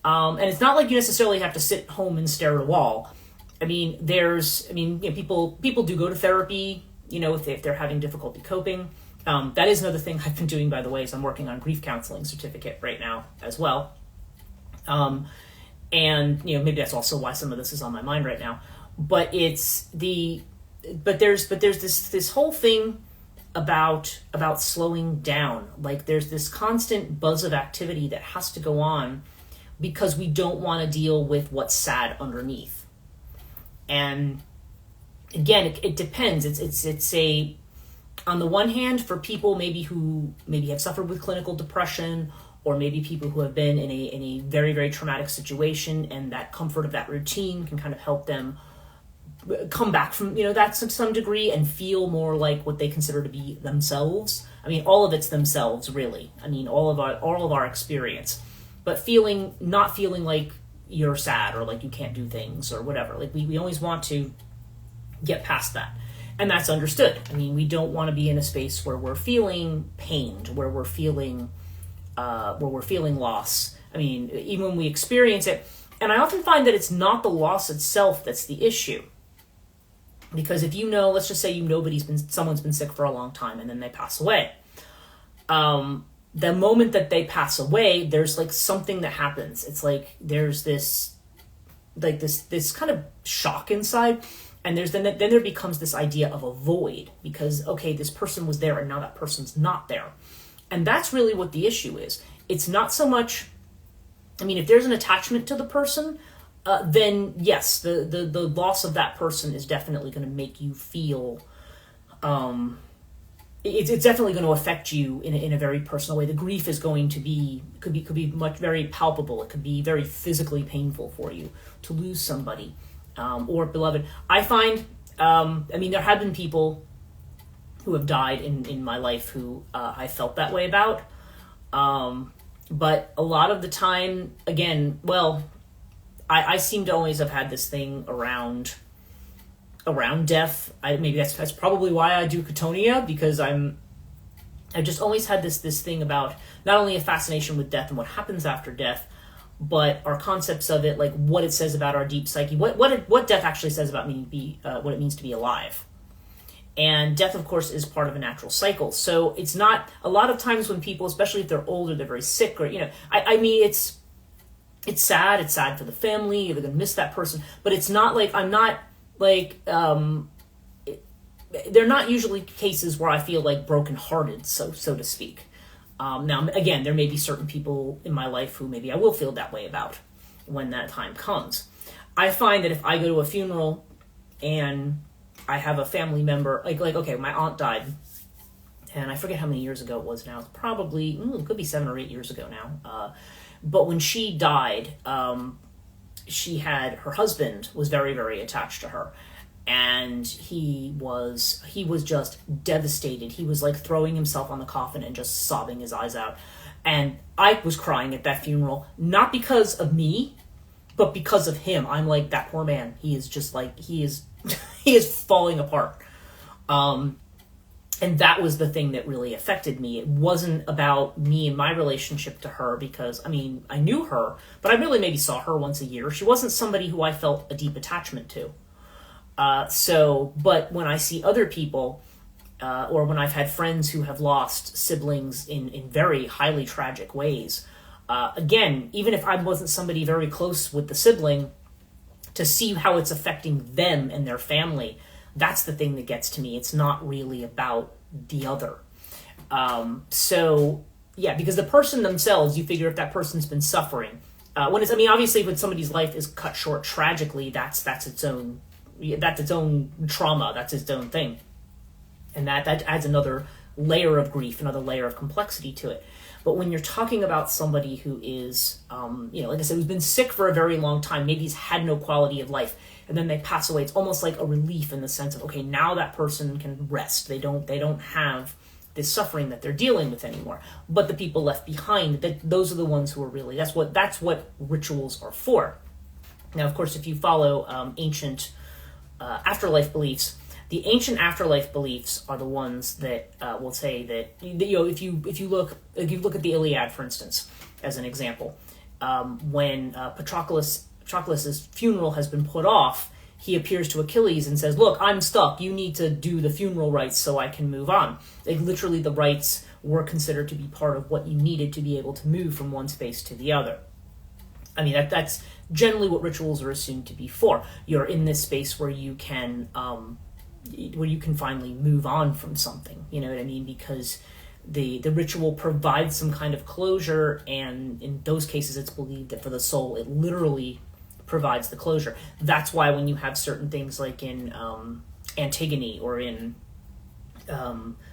And it's not like you necessarily have to sit home and stare at a wall. I mean, people do go to therapy, if they're having difficulty coping. That is another thing I've been doing, by the way, is I'm working on grief counseling certificate right now as well. And, maybe that's also why some of this is on my mind right now. But there's this whole thing about slowing down. Like, there's this constant buzz of activity that has to go on because we don't want to deal with what's sad underneath. And again, it depends. It's on the one hand, for people maybe who have suffered with clinical depression, or maybe people who have been in a very, very traumatic situation, and that comfort of that routine can kind of help them come back from that to some degree and feel more like what they consider to be themselves. I mean, all of it's themselves, really. I mean, all of our experience, but not feeling like you're sad or like you can't do things or whatever. Like we always want to get past that, and that's understood. I mean, we don't want to be in a space where we're feeling pained, where we're feeling loss. I mean, even when we experience it, and I often find that it's not the loss itself that's the issue. Because if let's just say someone's been sick for a long time and then they pass away. The moment that they pass away, there's like something that happens. It's like there's this kind of shock inside, and then there becomes this idea of a void because, okay, this person was there and now that person's not there. And that's really what the issue is. It's not so much, I mean, if there's an attachment to the person, then yes, the loss of that person is definitely going to make you feel, it's definitely going to affect you in a very personal way. The grief is going to could be very palpable. It could be very physically painful for you to lose somebody, or beloved. I find, there have been people who have died in my life who I felt that way about. But a lot of the time, again, I seem to always have had this thing around death. Maybe that's probably why I do Cattonia, because I'm I've just always had this thing about not only a fascination with death and what happens after death, but our concepts of it, like what it says about our deep psyche, what death actually says about what it means to be alive. And death, of course, is part of a natural cycle. So it's not, a lot of times when people, especially if they're older, they're very sick, or, I mean, it's sad. It's sad for the family. They're going to miss that person. But it's not like, I'm not like, they're not usually cases where I feel like brokenhearted, so to speak. Now, again, there may be certain people in my life who maybe I will feel that way about when that time comes. I find that if I go to a funeral and I have a family member, like okay, my aunt died, and I forget how many years ago it was now. It's probably, it could be 7 or 8 years ago now. But when she died, her husband was very, very attached to her. And he was just devastated. He was like throwing himself on the coffin and just sobbing his eyes out. And I was crying at that funeral, not because of me, but because of him. I'm like, that poor man. He is just like, he is falling apart. And that was the thing that really affected me. It wasn't about me and my relationship to her, because, I mean, I knew her, but I really maybe saw her once a year. She wasn't somebody who I felt a deep attachment to. But when I see other people, or when I've had friends who have lost siblings in very highly tragic ways, again, even if I wasn't somebody very close with the sibling, to see how it's affecting them and their family, that's the thing that gets to me. It's not really about the other. Because the person themselves, you figure if that person's been suffering, obviously when somebody's life is cut short tragically, that's its own trauma, that's its own thing. And that adds another layer of grief, another layer of complexity to it. But when you're talking about somebody who is, like I said, who's been sick for a very long time, maybe he's had no quality of life, and then they pass away, it's almost like a relief in the sense of, okay, now that person can rest. They don't have this suffering that they're dealing with anymore. But the people left behind, those are the ones who are really, that's what rituals are for. Now, of course, if you follow ancient afterlife beliefs, the ancient afterlife beliefs are the ones that will say that, if you look at the Iliad, for instance, as an example, when Patroclus's funeral has been put off, he appears to Achilles and says, "Look, I'm stuck. You need to do the funeral rites so I can move on." Like, literally, the rites were considered to be part of what you needed to be able to move from one space to the other. I mean, that's generally what rituals are assumed to be for. You're in this space where you can finally move on from something. You know what I mean? Because the ritual provides some kind of closure, and in those cases, it's believed that for the soul, it literally provides the closure. That's why when you have certain things like in Antigone or in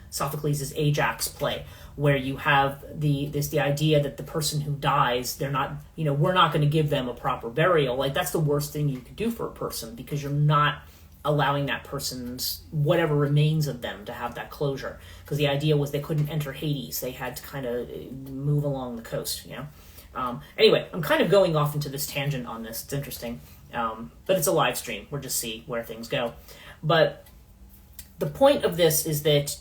Sophocles' Ajax play, where you have the idea that the person who dies, they're not, we're not going to give them a proper burial. Like, that's the worst thing you could do for a person, because you're not allowing that person's, whatever remains of them, to have that closure. Because the idea was they couldn't enter Hades. They had to kind of move along the coast, Anyway, I'm kind of going off into this tangent on this. It's interesting. But it's a live stream. We'll just see where things go. But the point of this is that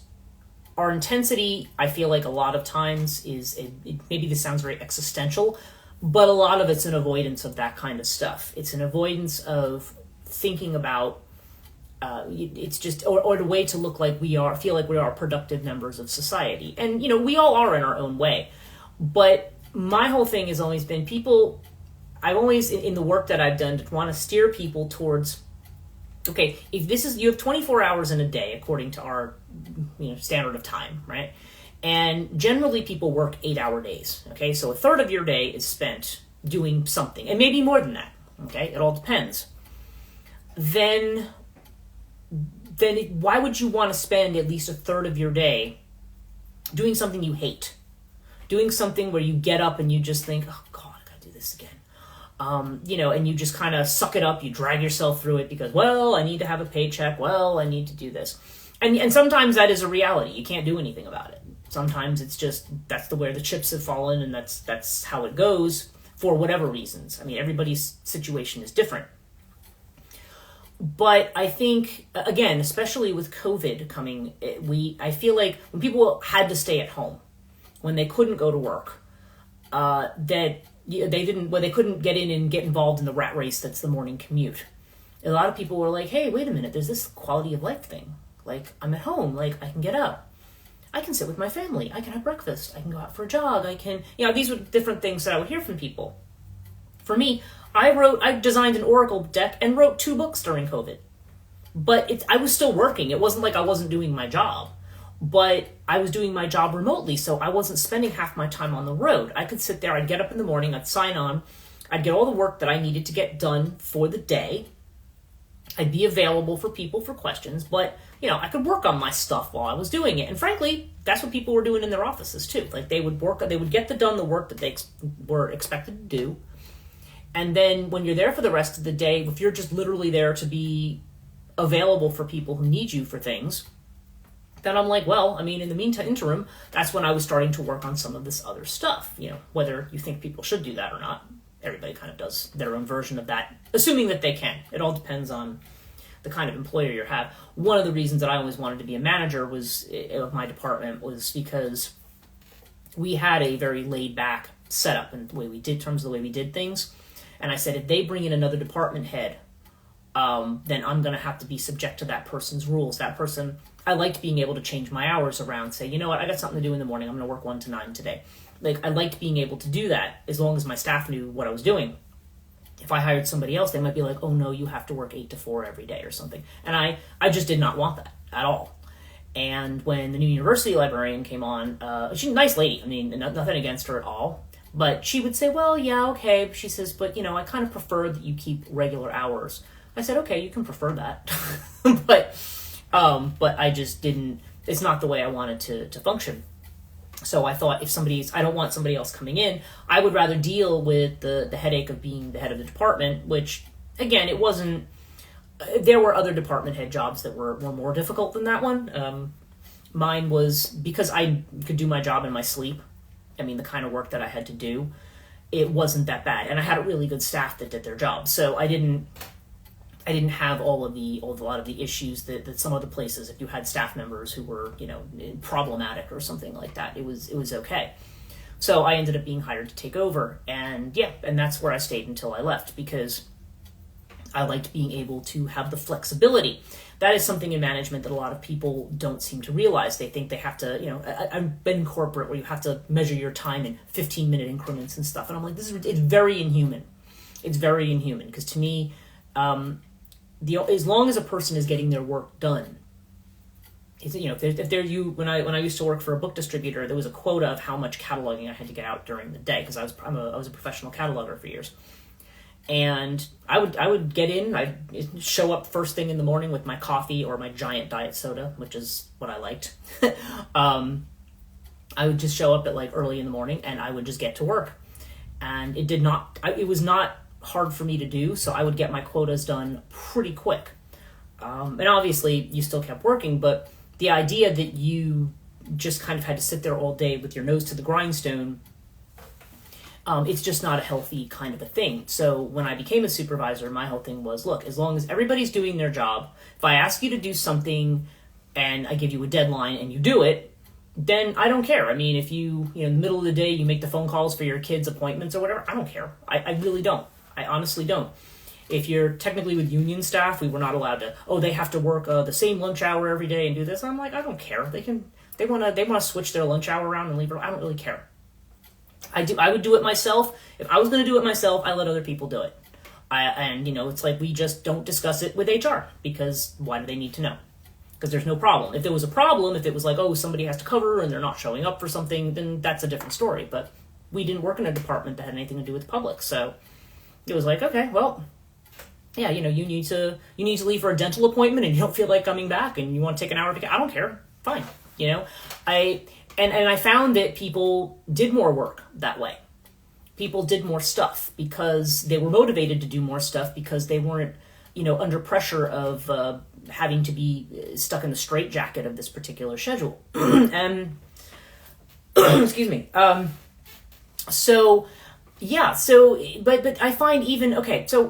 our intensity, I feel like a lot of times maybe this sounds very existential, but a lot of it's an avoidance of that kind of stuff. It's an avoidance of thinking about, it's just, or the way to look like feel like we are productive members of society. And, we all are in our own way. But my whole thing has always been I've always, in the work that I've done, want to steer people towards, okay, if you have 24 hours in a day, according to our standard of time, right? And generally people work 8-hour days, okay? So a third of your day is spent doing something, and maybe more than that, okay? It all depends. Then why would you want to spend at least a third of your day doing something you hate? Doing something where you get up and you just think, oh God, I gotta do this again. And you just kind of suck it up, you drag yourself through it because, well, I need to have a paycheck, well, I need to do this. And sometimes that is a reality. You can't do anything about it. Sometimes it's just, that's where the chips have fallen, and that's how it goes for whatever reasons. I mean, everybody's situation is different. But I think, again, especially with COVID coming, I feel like when people had to stay at home, when they couldn't go to work, that they couldn't get in and get involved in the rat race that's the morning commute. A lot of people were like, hey, wait a minute, there's this quality of life thing. Like, I'm at home, like, I can get up. I can sit with my family. I can have breakfast. I can go out for a jog. I can, these were different things that I would hear from people. For me, I designed an Oracle deck and wrote 2 books during COVID. But I was still working. It wasn't like I wasn't doing my job. But I was doing my job remotely, so I wasn't spending half my time on the road. I could sit there, I'd get up in the morning, I'd sign on, I'd get all the work that I needed to get done for the day. I'd be available for people for questions, but, I could work on my stuff while I was doing it. And frankly, that's what people were doing in their offices too. Like, they would get the work that they were expected to do. And then when you're there for the rest of the day, if you're just literally there to be available for people who need you for things, then I'm like, well, in the meantime, interim, that's when I was starting to work on some of this other stuff. Whether you think people should do that or not, everybody kind of does their own version of that, assuming that they can. It all depends on the kind of employer you have. One of the reasons that I always wanted to be a manager of my department was because we had a very laid back setup in the way we did, in terms of the way we did things. And I said, if they bring in another department head, then I'm going to have to be subject to that person's rules. That person, I liked being able to change my hours around, say, you know what, I got something to do in the morning. I'm going to work 1 to 9 today. Like, I liked being able to do that as long as my staff knew what I was doing. If I hired somebody else, they might be like, oh no, you have to work 8 to 4 every day or something. And I just did not want that at all. And when the new university librarian came on, she's a nice lady. Nothing against her at all. But she would say, well, yeah, okay. She says, but, I kind of prefer that you keep regular hours. I said, okay, you can prefer that. but I just didn't, it's not the way I wanted to function. So I thought, I don't want somebody else coming in, I would rather deal with the headache of being the head of the department, which, again, it wasn't, there were other department head jobs that were more difficult than that one. Mine was, because I could do my job in my sleep, the kind of work that I had to do, it wasn't that bad. And I had a really good staff that did their job. So I didn't have a lot of the issues that some other places, if you had staff members who were, problematic or something like that, it was okay. So I ended up being hired to take over, and that's where I stayed until I left, because I liked being able to have the flexibility. That is something in management that a lot of people don't seem to realize. They think they have to, I've been in corporate where you have to measure your time in 15-minute increments and stuff, and I'm like, it's very inhuman. It's very inhuman, because to me, as long as a person is getting their work done, when I used to work for a book distributor, there was a quota of how much cataloging I had to get out during the day, because I was a professional cataloger for years, and I would get in, I'd show up first thing in the morning with my coffee or my giant diet soda, which is what I liked. I would just show up at early in the morning, and I would just get to work, and it was not hard for me to do, so I would get my quotas done pretty quick. And obviously, you still kept working, but the idea that you just kind of had to sit there all day with your nose to the grindstone, it's just not a healthy kind of a thing. So when I became a supervisor, my whole thing was, look, as long as everybody's doing their job, if I ask you to do something and I give you a deadline and you do it, then I don't care. If you in the middle of the day, you make the phone calls for your kids' appointments or whatever, I don't care. I really don't. I honestly don't. If you're technically with union staff, we were not allowed to, they have to work the same lunch hour every day and do this. And I'm like, I don't care. They want to switch their lunch hour around and leave it. I don't really care. I would do it myself. If I was going to do it myself, I let other people do it. It's like we just don't discuss it with HR, because why do they need to know? Because there's no problem. If there was a problem, if it was like, somebody has to cover and they're not showing up for something, then that's a different story. But we didn't work in a department that had anything to do with the public, so it was like, okay, well, yeah, you need to leave for a dental appointment and you don't feel like coming back and you want to take an hour to get, I don't care. Fine. I found that people did more work that way. People did more stuff because they were motivated to do more stuff, because they weren't, under pressure of having to be stuck in the straitjacket of this particular schedule. And excuse me. So Yeah, so, but I find even, okay, so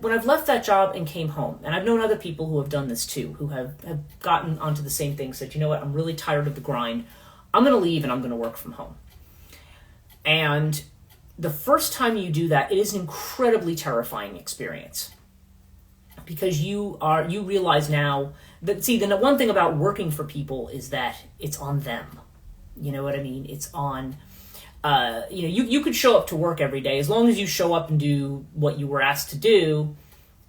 when I've left that job and came home, and I've known other people who have done this too, who have gotten onto the same thing, said, you know what, I'm really tired of the grind. I'm going to leave and I'm going to work from home. And the first time you do that, it is an incredibly terrifying experience. Because you realize now that, see, the one thing about working for people is that it's on them. You know what I mean? It's on... you could show up to work every day as long as you show up and do what you were asked to do,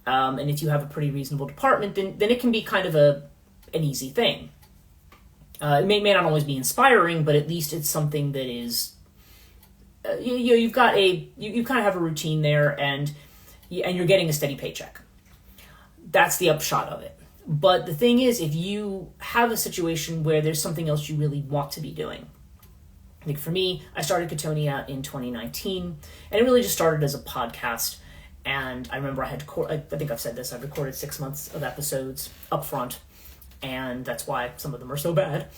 and if you have a pretty reasonable department, then it can be kind of an easy thing. It may not always be inspiring, but at least it's something that is you kind of have a routine there, and you're getting a steady paycheck. That's the upshot of it. But the thing is, if you have a situation where there's something else you really want to be doing. Like for me, I started Cattonia in 2019, and it really just started as a podcast. And I remember I had to, I think I've said this, I've recorded 6 months of episodes up front, and that's why some of them are so bad,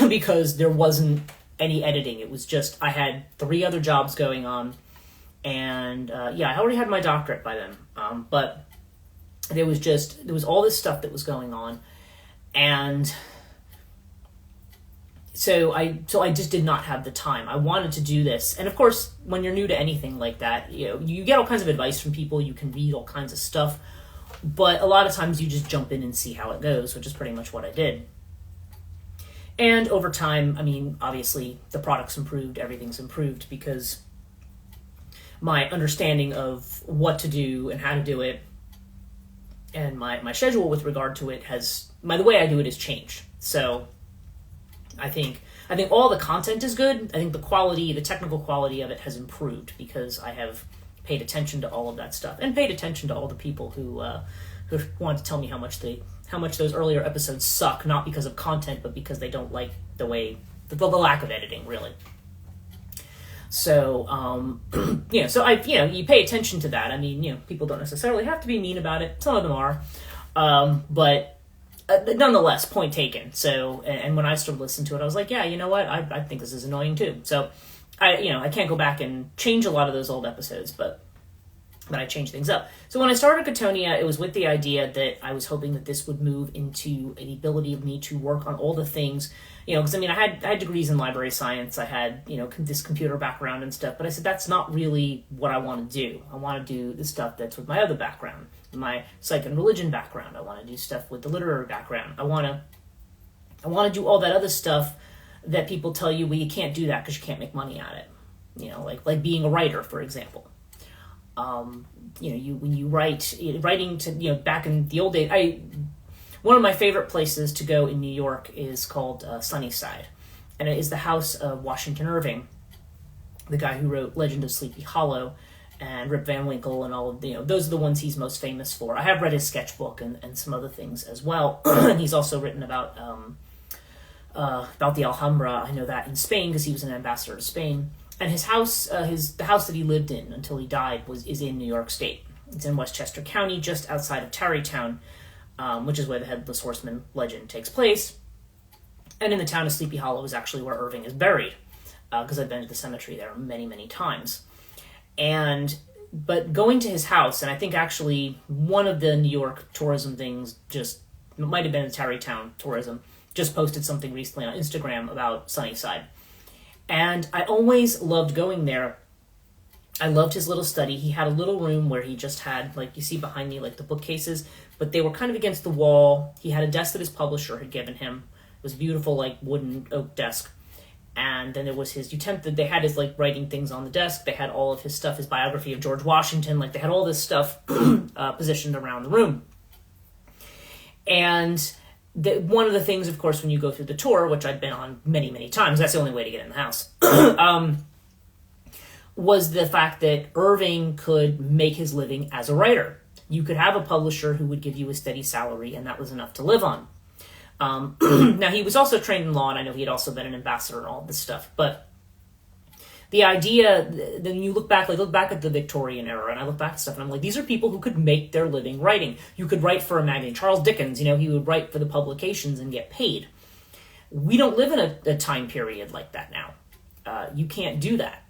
because there wasn't any editing. It was just, I had 3 other jobs going on, and I already had my doctorate by then, but there was all this stuff that was going on, and So I just did not have the time. I wanted to do this. And of course, when you're new to anything like that, you get all kinds of advice from people, you can read all kinds of stuff, but a lot of times you just jump in and see how it goes, which is pretty much what I did. And over time, I mean, obviously the product's improved, everything's improved, because my understanding of what to do and how to do it, and my schedule with regard to it the way I do it has changed. So I think all the content is good. I think the technical quality of it has improved because I have paid attention to all of that stuff and paid attention to all the people who wanted to tell me how much those earlier episodes suck, not because of content, but because they don't like the lack of editing, really. So, you pay attention to that. I mean, people don't necessarily have to be mean about it. Some of them are, but. Nonetheless, point taken. So, and when I started listening to it, I was like, yeah, you know what? I think this is annoying too. So, I can't go back and change a lot of those old episodes, but I changed things up. So when I started Cattonia, it was with the idea that I was hoping that this would move into the ability of me to work on all the things, because I mean, I had degrees in library science, I had, this computer background and stuff, but I said, that's not really what I want to do. I want to do the stuff that's with my other background, my psych and religion background. I want to do stuff with the literary background. I want to do all that other stuff that people tell you, well, you can't do that because you can't make money at it. Like being a writer, for example. When you writing to, back in the old days, one of my favorite places to go in New York is called Sunnyside, and it is the house of Washington Irving, the guy who wrote Legend of Sleepy Hollow and Rip Van Winkle and all of those are the ones he's most famous for. I have read his sketchbook and some other things as well. And he's also written about the Alhambra. I know that in Spain because he was an ambassador to Spain. And his house, the house that he lived in until he died is in New York State. It's in Westchester County, just outside of Tarrytown, which is where the Headless Horseman legend takes place. And in the town of Sleepy Hollow is actually where Irving is buried, because I've been to the cemetery there many, many times. But going to his house, and I think actually one of the New York tourism things it might have been the Tarrytown tourism, just posted something recently on Instagram about Sunnyside. And I always loved going there. I loved his little study. He had a little room where he just had, like you see behind me, like the bookcases, but they were kind of against the wall. He had a desk that his publisher had given him. It was a beautiful, like, wooden oak desk. And then there was his utensil. They had his, like, writing things on the desk. They had all of his stuff, his biography of George Washington. Like, they had all this stuff positioned around the room. And one of the things, of course, when you go through the tour, which I've been on many, many times, that's the only way to get in the house, was the fact that Irving could make his living as a writer. You could have a publisher who would give you a steady salary, and that was enough to live on. Now, he was also trained in law, and I know he had also been an ambassador and all this stuff, but the idea, then you look back at the Victorian era, and I look back at stuff, and I'm like, these are people who could make their living writing. You could write for a magazine. Charles Dickens, he would write for the publications and get paid. We don't live in a time period like that now. You can't do that.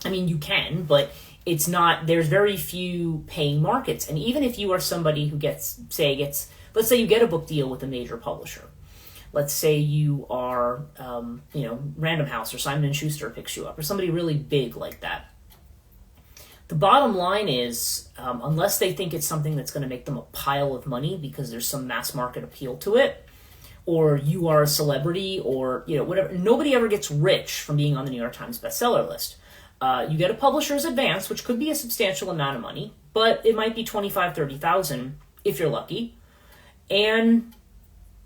I mean, you can, but it's not, there's very few paying markets. And even if you are somebody who let's say you get a book deal with a major publisher. Let's say you are, Random House or Simon & Schuster picks you up, or somebody really big like that. The bottom line is, unless they think it's something that's going to make them a pile of money because there's some mass market appeal to it, or you are a celebrity, or whatever, nobody ever gets rich from being on the New York Times bestseller list. You get a publisher's advance, which could be a substantial amount of money, but it might be $25,000, $30,000 if you're lucky. And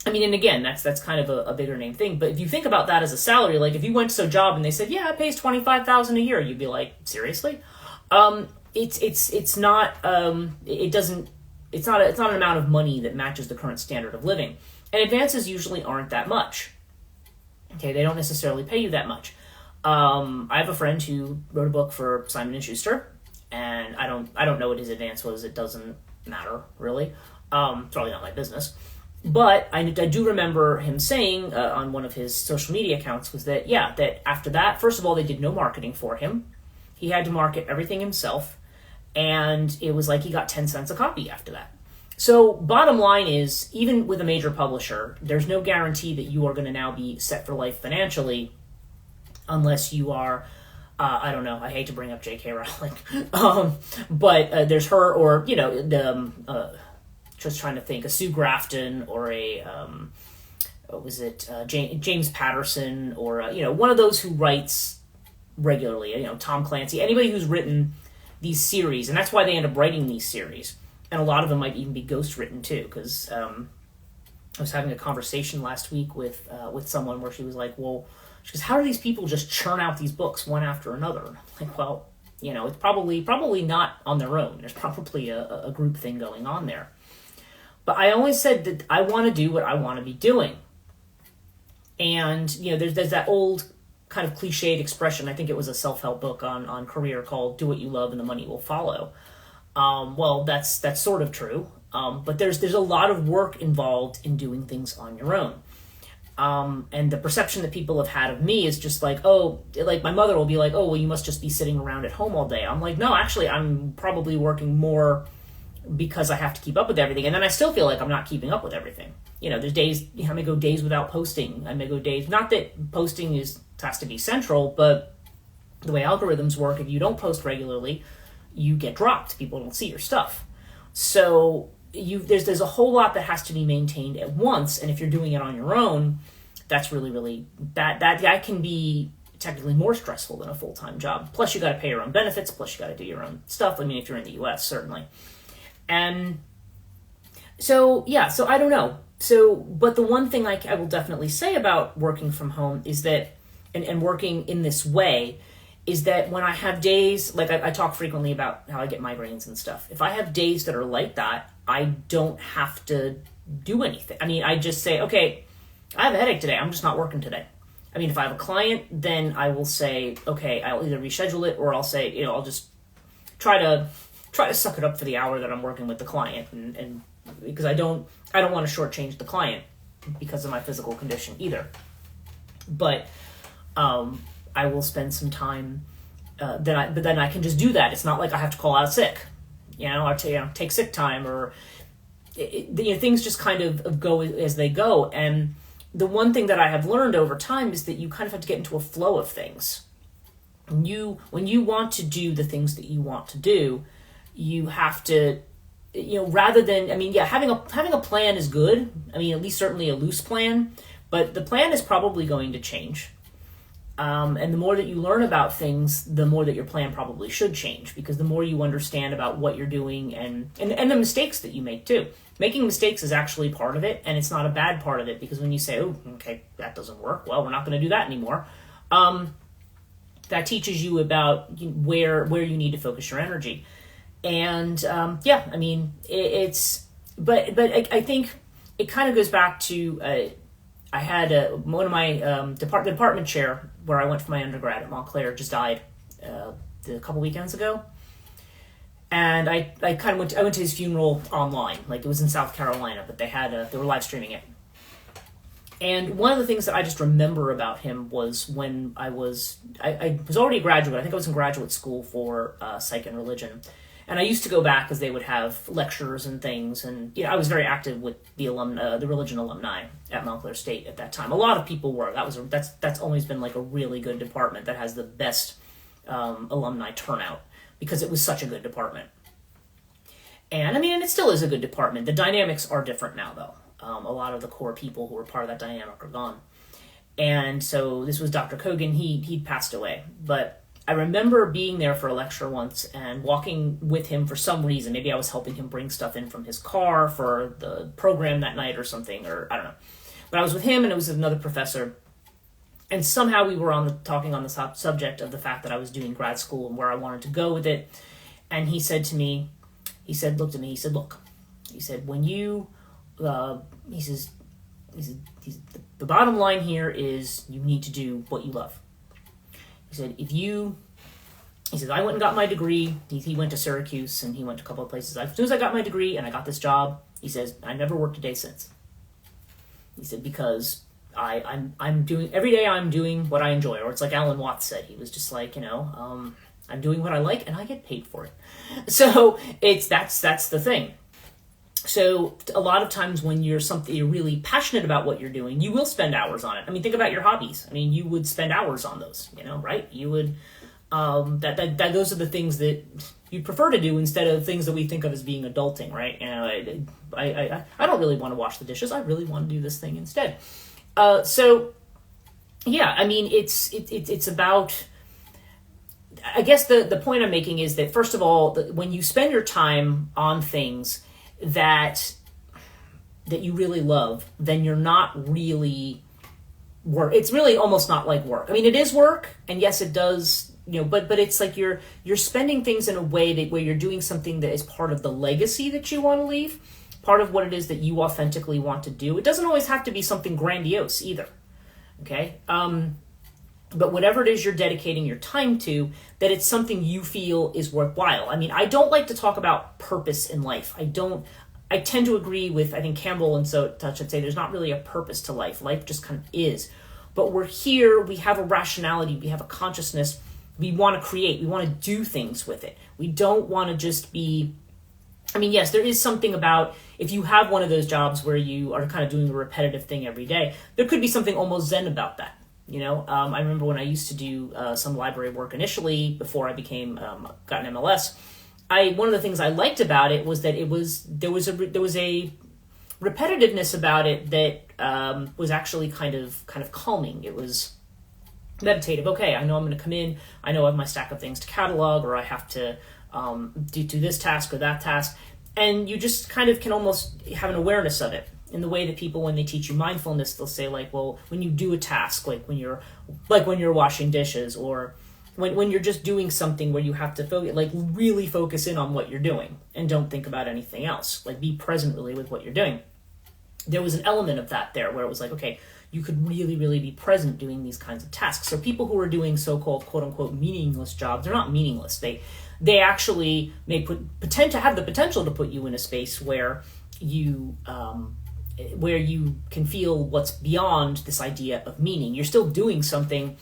I mean, and again, that's kind of a bigger name thing. But if you think about that as a salary, like if you went to a job and they said, yeah, it pays $25,000 a year, you'd be like, seriously? It's not an amount of money that matches the current standard of living. And advances usually aren't that much. Okay, they don't necessarily pay you that much. I have a friend who wrote a book for Simon & Schuster, and I don't know what his advance was. It doesn't matter, really. It's probably not my business. But I do remember him saying on one of his social media accounts was that, that after that, first of all, they did no marketing for him. He had to market everything himself, and it was like he got 10 cents a copy after that. So bottom line is, even with a major publisher, there's no guarantee that you are going to now be set for life financially unless you are, I don't know, I hate to bring up J.K. Rowling, but there's her, or, just trying to think, a Sue Grafton, or a, James Patterson, or, one of those who writes regularly, Tom Clancy, anybody who's written these series, and that's why they end up writing these series. And a lot of them might even be ghost written too, because I was having a conversation last week with someone where she was like, well, she goes, how do these people just churn out these books one after another? And I'm like, well, it's probably not on their own. There's probably a group thing going on there. But I always said that I want to do what I want to be doing. And, there's that old kind of cliched expression, I think it was a self-help book on career called Do What You Love and the Money Will Follow. Well, that's sort of true. But there's a lot of work involved in doing things on your own. And the perception that people have had of me is just like, my mother will be like, oh, well, you must just be sitting around at home all day. I'm like, no, actually, I'm probably working more because I have to keep up with everything. And then I still feel like I'm not keeping up with everything. There's days, I may go days without posting. I may go days, not that posting has to be central, but the way algorithms work, if you don't post regularly, you get dropped. People don't see your stuff. So there's a whole lot that has to be maintained at once. And if you're doing it on your own, that's really, really, that can be technically more stressful than a full-time job. Plus you got to pay your own benefits. Plus you got to do your own stuff. I mean, if you're in the US, certainly. And so I don't know. But the one thing I will definitely say about working from home is that, and working in this way, is that when I have days, like I talk frequently about how I get migraines and stuff. If I have days that are like that, I don't have to do anything. I mean, I just say, okay, I have a headache today. I'm just not working today. I mean, if I have a client, then I will say, okay, I'll either reschedule it, or I'll say, I'll just try to suck it up for the hour that I'm working with the client, and because I don't want to shortchange the client because of my physical condition either. But I will spend some time. But then I can just do that. It's not like I have to call out sick, or take sick time, or things just kind of go as they go. And the one thing that I have learned over time is that you kind of have to get into a flow of things. When you want to do the things that you want to do, you have to, rather than, having a plan is good. I mean, at least certainly a loose plan, but the plan is probably going to change. And the more that you learn about things, the more that your plan probably should change, because the more you understand about what you're doing and the mistakes that you make too. Making mistakes is actually part of it, and it's not a bad part of it, because when you say, oh, okay, that doesn't work, well, we're not going to do that anymore. That teaches you about where you need to focus your energy. And I think it kind of goes back to I had one of my department chair where I went for my undergrad at Montclair just died a couple weekends ago, and I went to his funeral online. Like, it was in South Carolina, but they were live streaming it, And one of the things that I just remember about him was when I was already a graduate. I think I was in graduate school for psych and religion. And I used to go back because they would have lectures and things. And I was very active with the religion alumni at Montclair State at that time. A lot of people were. That's always been like a really good department that has the best alumni turnout because it was such a good department. And it still is a good department. The dynamics are different now, though. A lot of the core people who were part of that dynamic are gone. And so this was Dr. Kogan. He'd passed away. But I remember being there for a lecture once and walking with him for some reason. Maybe I was helping him bring stuff in from his car for the program that night or something, or I don't know. But I was with him and it was another professor. And somehow we were talking on the subject of the fact that I was doing grad school and where I wanted to go with it. And he said to me, looked at me, he said, look, he said, when you... he says, the bottom line here is you need to do what you love. He said, he says, I went and got my degree. He went to Syracuse and he went to a couple of places. As soon as I got my degree and I got this job, he says, I never worked a day since. He said, because I'm doing, every day I'm doing what I enjoy. Or it's like Alan Watts said, he was just like, I'm doing what I like and I get paid for it. So that's the thing. So a lot of times when you're really passionate about what you're doing, you will spend hours on it. Think about your hobbies. You would spend hours on those, right? You would, those are the things that you'd prefer to do instead of things that we think of as being adulting, right? I don't really want to wash the dishes. I really want to do this thing instead. So yeah, it's about, I guess the point I'm making is that first of all, when you spend your time on things that you really love, then you're not really work. It's really almost not like work. It is work, and yes, it does, but it's like you're spending things in a way where you're doing something that is part of the legacy that you want to leave, part of what it is that you authentically want to do. It doesn't always have to be something grandiose either. Okay? But whatever it is you're dedicating your time to, that it's something you feel is worthwhile. I don't like to talk about purpose in life. I tend to agree with, I think Campbell and Touch would say there's not really a purpose to life. Life just kind of is. But we're here, we have a rationality, we have a consciousness, we want to create, we want to do things with it. We don't want to just be, yes, there is something about, if you have one of those jobs where you are kind of doing a repetitive thing every day, there could be something almost zen about that. I remember when I used to do some library work initially before I got an MLS. One of the things I liked about it was that there was a repetitiveness about it that was actually kind of calming. It was meditative. Okay, I know I'm going to come in. I know I have my stack of things to catalog, or I have to do this task or that task, and you just kind of can almost have an awareness of it. In the way that people, when they teach you mindfulness, they'll say like, well, when you do a task, like when you're washing dishes, or when you're just doing something where you have to really focus in on what you're doing and don't think about anything else, like be present really with what you're doing. There was an element of that there where it was like, okay, you could really, really be present doing these kinds of tasks. So people who are doing so-called quote unquote meaningless jobs, they're not meaningless. They actually may have the potential to put you in a space where you can feel what's beyond this idea of meaning. You're still doing something,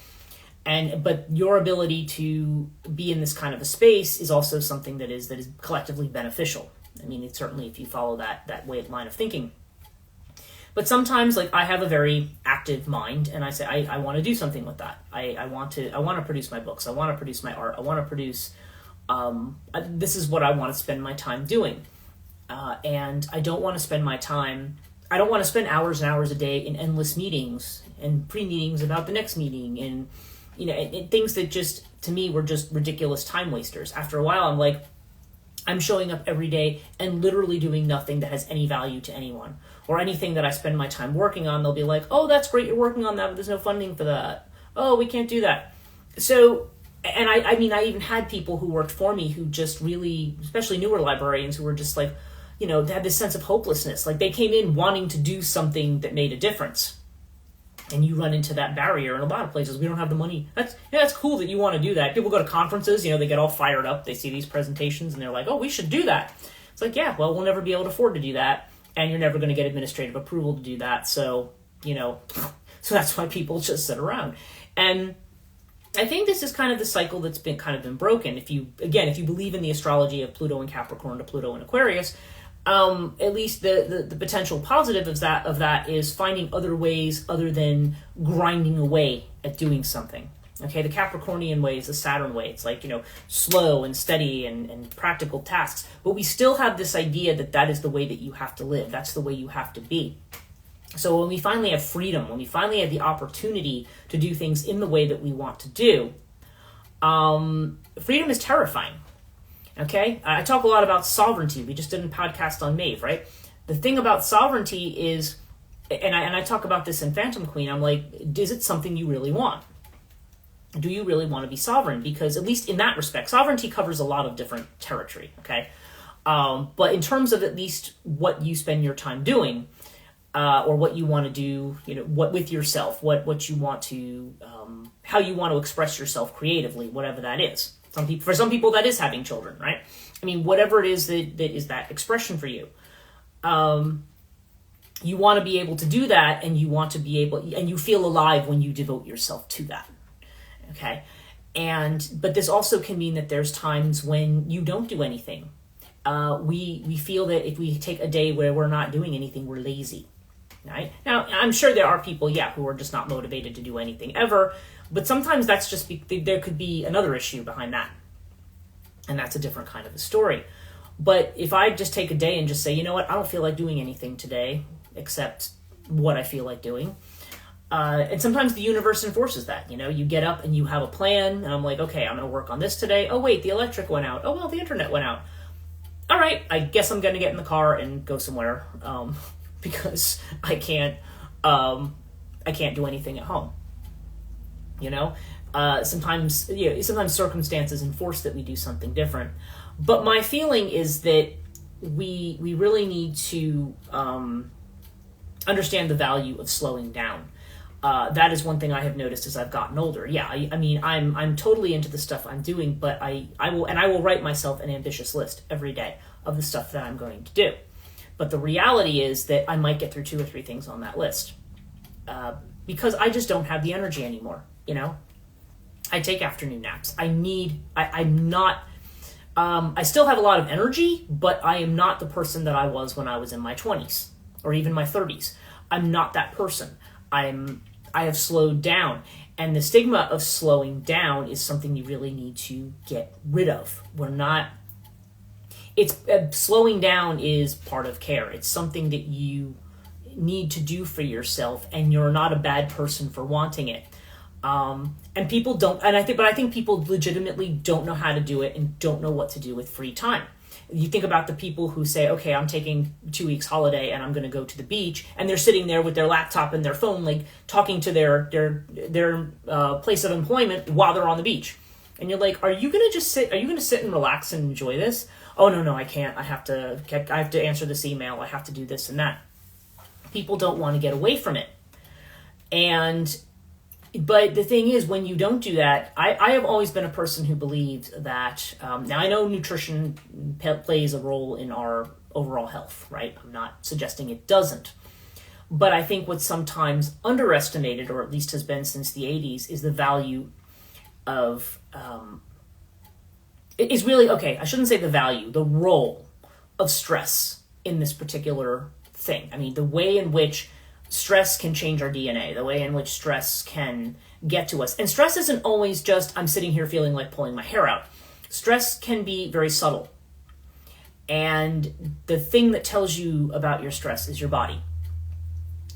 but your ability to be in this kind of a space is also something that is collectively beneficial. It's certainly, if you follow that line of thinking. But sometimes, like, I have a very active mind, and I say I want to do something with that. I want to produce my books. I want to produce my art. I want to produce. This is what I want to spend my time doing, and I don't want to spend my time. I don't want to spend hours and hours a day in endless meetings and pre-meetings about the next meeting, and things that just, to me, were just ridiculous time wasters. After a while, I'm like, I'm showing up every day and literally doing nothing that has any value to anyone, or anything that I spend my time working on. They'll be like, oh, that's great, you're working on that, but there's no funding for that. Oh, we can't do that. So, and I even had people who worked for me who just really, especially newer librarians, who were just like, they had this sense of hopelessness. Like, they came in wanting to do something that made a difference. And you run into that barrier in a lot of places. We don't have the money. That's cool that you want to do that. People go to conferences, they get all fired up. They see these presentations and they're like, oh, we should do that. It's like, yeah, well, we'll never be able to afford to do that. And you're never going to get administrative approval to do that. So So that's why people just sit around. And I think this is kind of the cycle that's been broken. If you believe in the astrology of Pluto and Capricorn to Pluto and Aquarius, at least the potential positive of that is finding other ways other than grinding away at doing something. Okay, the Capricornian way is the Saturn way. It's like, slow and steady and practical tasks. But we still have this idea that is the way that you have to live. That's the way you have to be. So when we finally have freedom, when we finally have the opportunity to do things in the way that we want to do, freedom is terrifying. Okay? I talk a lot about sovereignty. We just did a podcast on Maeve, right? The thing about sovereignty is, and I talk about this in Phantom Queen, I'm like, is it something you really want? Do you really want to be sovereign? Because at least in that respect, sovereignty covers a lot of different territory, okay? But in terms of at least what you spend your time doing, or what you want to do, what with yourself, what you want to, how you want to express yourself creatively, whatever that is. For some people that is having children, right? I mean, whatever it is that is that expression for you. You want to be able to do that, and and you feel alive when you devote yourself to that. Okay. But this also can mean that there's times when you don't do anything. We feel that if we take a day where we're not doing anything, we're lazy. Right? Now, I'm sure there are people, who are just not motivated to do anything ever, but sometimes that's just, there could be another issue behind that. And that's a different kind of a story. But if I just take a day and just say, you know what, I don't feel like doing anything today, except what I feel like doing. And sometimes the universe enforces that, you get up and you have a plan, and I'm like, okay, I'm going to work on this today. Oh, wait, the electric went out. Oh, well, the internet went out. All right, I guess I'm going to get in the car and go somewhere, because I can't do anything at home. Sometimes circumstances enforce that we do something different. But my feeling is that we really need to understand the value of slowing down. That is one thing I have noticed as I've gotten older. Yeah, I mean, I'm totally into the stuff I'm doing, but I will write myself an ambitious list every day of the stuff that I'm going to do. But the reality is that I might get through 2 or 3 things on that list, because I just don't have the energy anymore. I take afternoon naps. I'm not. I still have a lot of energy, but I am not the person that I was when I was in my 20s or even my 30s. I'm not that person. I have slowed down, and the stigma of slowing down is something you really need to get rid of. Slowing down is part of care. It's something that you need to do for yourself, and you're not a bad person for wanting it. And people don't, I think people legitimately don't know how to do it and don't know what to do with free time. You think about the people who say, okay, I'm taking 2 weeks holiday and I'm going to go to the beach, and they're sitting there with their laptop and their phone, like talking to their place of employment while they're on the beach. And you're like, are you going to sit and relax and enjoy this? Oh, no, I can't. I have to answer this email. I have to do this and that. People don't want to get away from it. But the thing is, when you don't do that, I have always been a person who believed that, now I know nutrition plays a role in our overall health, right? I'm not suggesting it doesn't. But I think what's sometimes underestimated, or at least has been since the 80s, is the value of, is really, okay, I shouldn't say the value, the role of stress in this particular thing. I mean, the way in which stress can change our DNA, the way in which stress can get to us. And stress isn't always just, I'm sitting here feeling like pulling my hair out. Stress can be very subtle. And the thing that tells you about your stress is your body.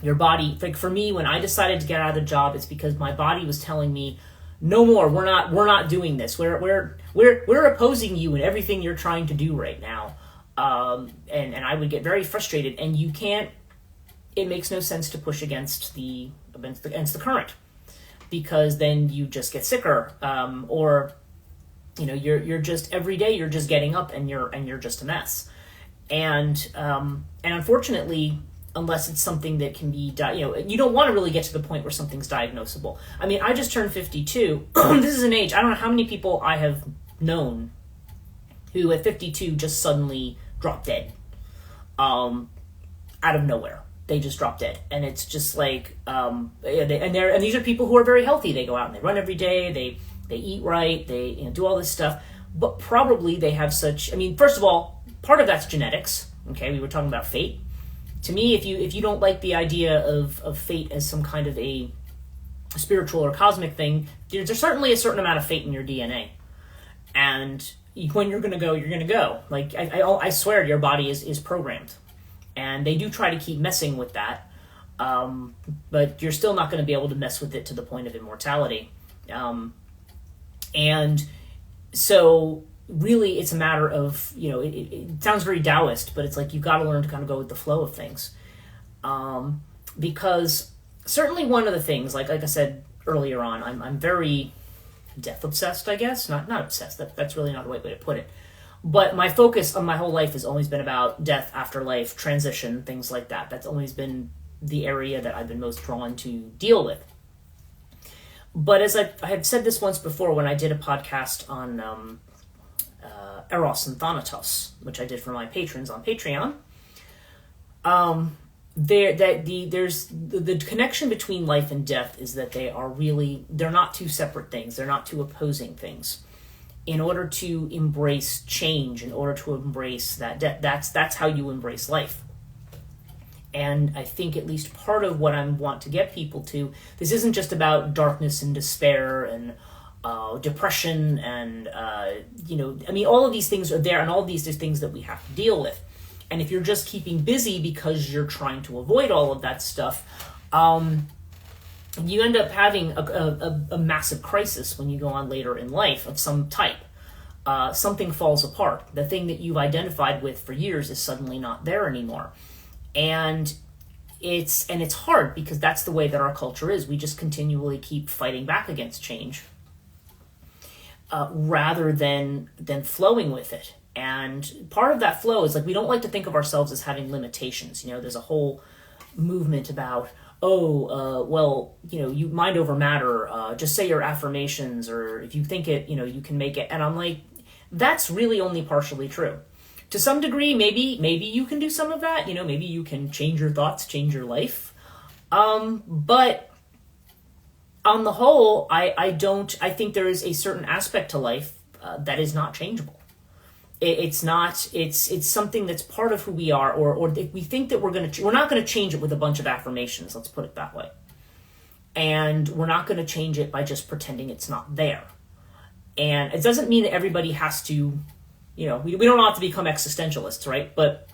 Your body, like for me, when I decided to get out of the job, it's because my body was telling me, no more, we're not doing this. We're opposing you in everything you're trying to do right now. And I would get very frustrated, and you can't, it makes no sense to push against the current, because then you just get sicker, or you're just, every day you're just getting up and you're just a mess, and unfortunately, unless it's something that can be you don't want to really get to the point where something's diagnosable. I mean, I just turned 52. This is an age, I don't know how many people I have known who at 52 just suddenly dropped dead, out of nowhere. they just drop dead. And it's just like, and these are people who are very healthy. They go out and they run every day. They eat right. They do all this stuff. But probably they have such. I mean, first of all, part of that's genetics. Okay, we were talking about fate. To me, if you don't like the idea of fate as some kind of a spiritual or cosmic thing, there's certainly a certain amount of fate in your DNA. And when you're going to go, you're going to go. Like, I swear your body is programmed. And they do try to keep messing with that. But you're still not going to be able to mess with it to the point of immortality. And so really it's a matter of, it sounds very Taoist, but it's like you've got to learn to kind of go with the flow of things. Because certainly one of the things, like I said earlier on, I'm very death obsessed, I guess. Not obsessed, that's really not the right way to put it. But my focus on my whole life has always been about death, afterlife, transition, things like that. That's always been the area that I've been most drawn to deal with. But as I had said this once before when I did a podcast on Eros and Thanatos, which I did for my patrons on Patreon, there's the connection between life and death is that they're not two separate things. They're not two opposing things. In order to embrace change, in order to embrace that death, that's how you embrace life. And I think at least part of what I want to get people to, this isn't just about darkness and despair and depression and, all of these things are there, and all of these are things that we have to deal with. And if you're just keeping busy because you're trying to avoid all of that stuff, you end up having a massive crisis when you go on later in life of some type. Something falls apart. The thing that you've identified with for years is suddenly not there anymore. And it's hard because that's the way that our culture is. We just continually keep fighting back against change rather than flowing with it. And part of that flow is like we don't like to think of ourselves as having limitations. There's a whole movement about, you mind over matter, just say your affirmations, or if you think it, you can make it. And I'm like, that's really only partially true. To some degree, maybe you can do some of that, maybe you can change your thoughts, change your life. But on the whole, I think there is a certain aspect to life that is not changeable. It's something that's part of who we are, or we think that we're not going to change it with a bunch of affirmations. Let's put it that way. And we're not going to change it by just pretending it's not there. And it doesn't mean that everybody has to, we don't have to become existentialists, right? But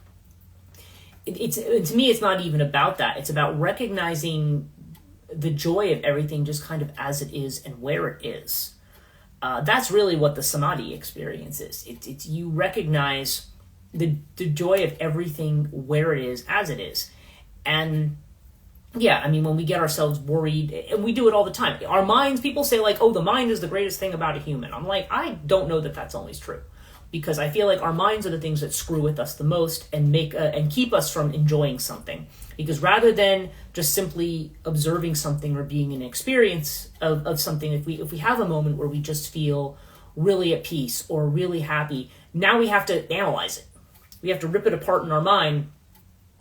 to me, it's not even about that. It's about recognizing the joy of everything just kind of as it is and where it is. That's really what the samadhi experience is. It's you recognize the joy of everything where it is, as it is. And yeah, when we get ourselves worried, and we do it all the time. Our minds, people say like, the mind is the greatest thing about a human. I'm like, I don't know that that's always true. Because I feel like our minds are the things that screw with us the most and make and keep us from enjoying something. Because rather than just simply observing something or being in an experience of something, if we have a moment where we just feel really at peace or really happy, now we have to analyze it. We have to rip it apart in our mind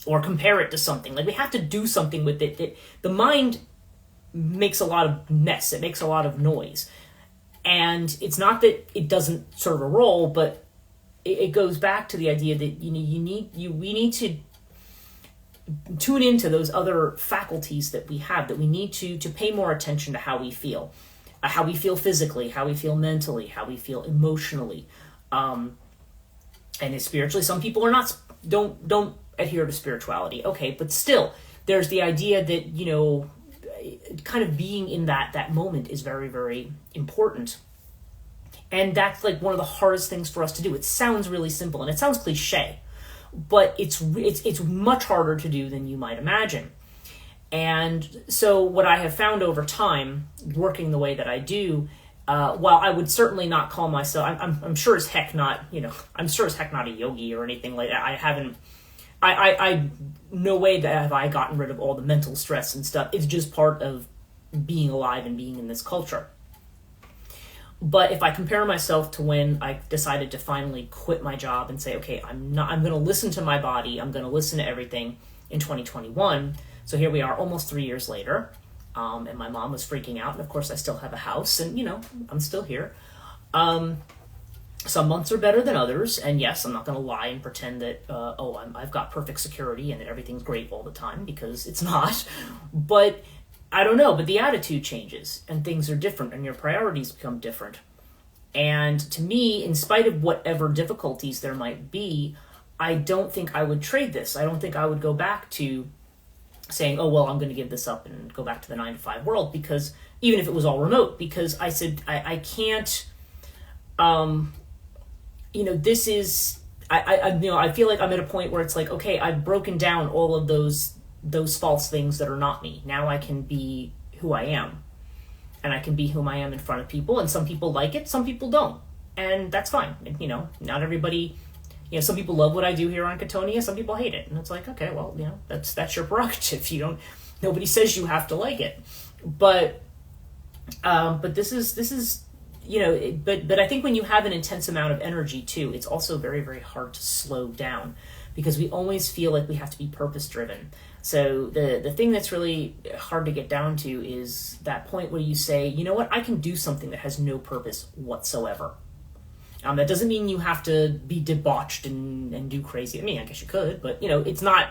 or compare it to something. Like we have to do something with it. The mind makes a lot of mess. It makes a lot of noise. And it's not that it doesn't serve a role, but it goes back to the idea that we need to tune into those other faculties that we have, that we need to pay more attention to how we feel physically, how we feel mentally, how we feel emotionally, and spiritually. Some people don't adhere to spirituality, okay, but still, there's the idea that kind of being in that moment is very, very important. And that's like one of the hardest things for us to do. It sounds really simple and it sounds cliche, but it's much harder to do than you might imagine. And so what I have found over time, working the way that I do, while I would certainly not call myself, I'm sure as heck not, I'm sure as heck not a yogi or anything like that. I no way that have I gotten rid of all the mental stress and stuff. It's just part of being alive and being in this culture. But if I compare myself to when I decided to finally quit my job and say, okay, I'm going to listen to my body, I'm going to listen to everything, in 2021. So here we are almost 3 years later. And my mom was freaking out. And of course I still have a house and, I'm still here. Some months are better than others. And yes, I'm not going to lie and pretend that, I've got perfect security and that everything's great all the time, because it's not. But I don't know, but the attitude changes and things are different and your priorities become different. And to me, in spite of whatever difficulties there might be, I don't think I would trade this. I don't think I would go back to saying, I'm going to give this up and go back to the 9-to-5 world, because even if it was all remote, because I said, I can't, this is, I feel like I'm at a point where it's like, okay, I've broken down all of those false things that are not me. Now I can be who I am, and I can be whom I am in front of people, and some people like it, some people don't, and that's fine. Not everybody, some people love what I do here on Catonia, some people hate it, and it's like, okay, well, that's your prerogative. Nobody says you have to like it, but this is, but I think when you have an intense amount of energy too, it's also very, very hard to slow down, because we always feel like we have to be purpose driven. So the thing that's really hard to get down to is that point where you say, you know what, I can do something that has no purpose whatsoever. That doesn't mean you have to be debauched and do crazy. I mean, I guess you could, but it's not,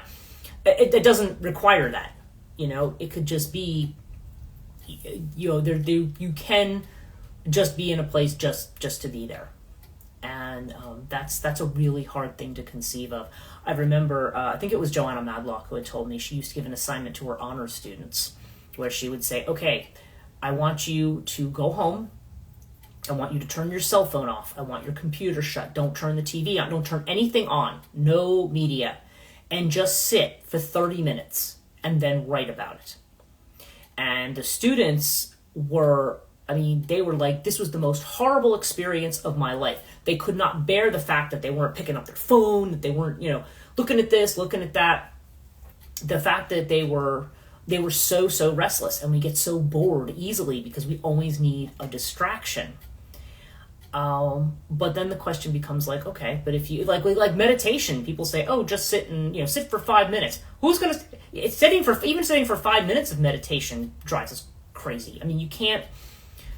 it doesn't require that. It could just be, you can just be in a place just to be there. And that's a really hard thing to conceive of. I remember, I think it was Joanna Madlock who had told me she used to give an assignment to her honors students where she would say, okay, I want you to go home. I want you to turn your cell phone off. I want your computer shut. Don't turn the TV on. Don't turn anything on. No media. And just sit for 30 minutes and then write about it. And the students were, they were like, this was the most horrible experience of my life. They could not bear the fact that they weren't picking up their phone, that they weren't, looking at this, looking at that. The fact that they were so restless, and we get so bored easily because we always need a distraction. But then the question becomes like, okay, but if you like meditation, people say, just sit and sit for 5 minutes. Who's gonna? Sitting for 5 minutes of meditation drives us crazy. You can't.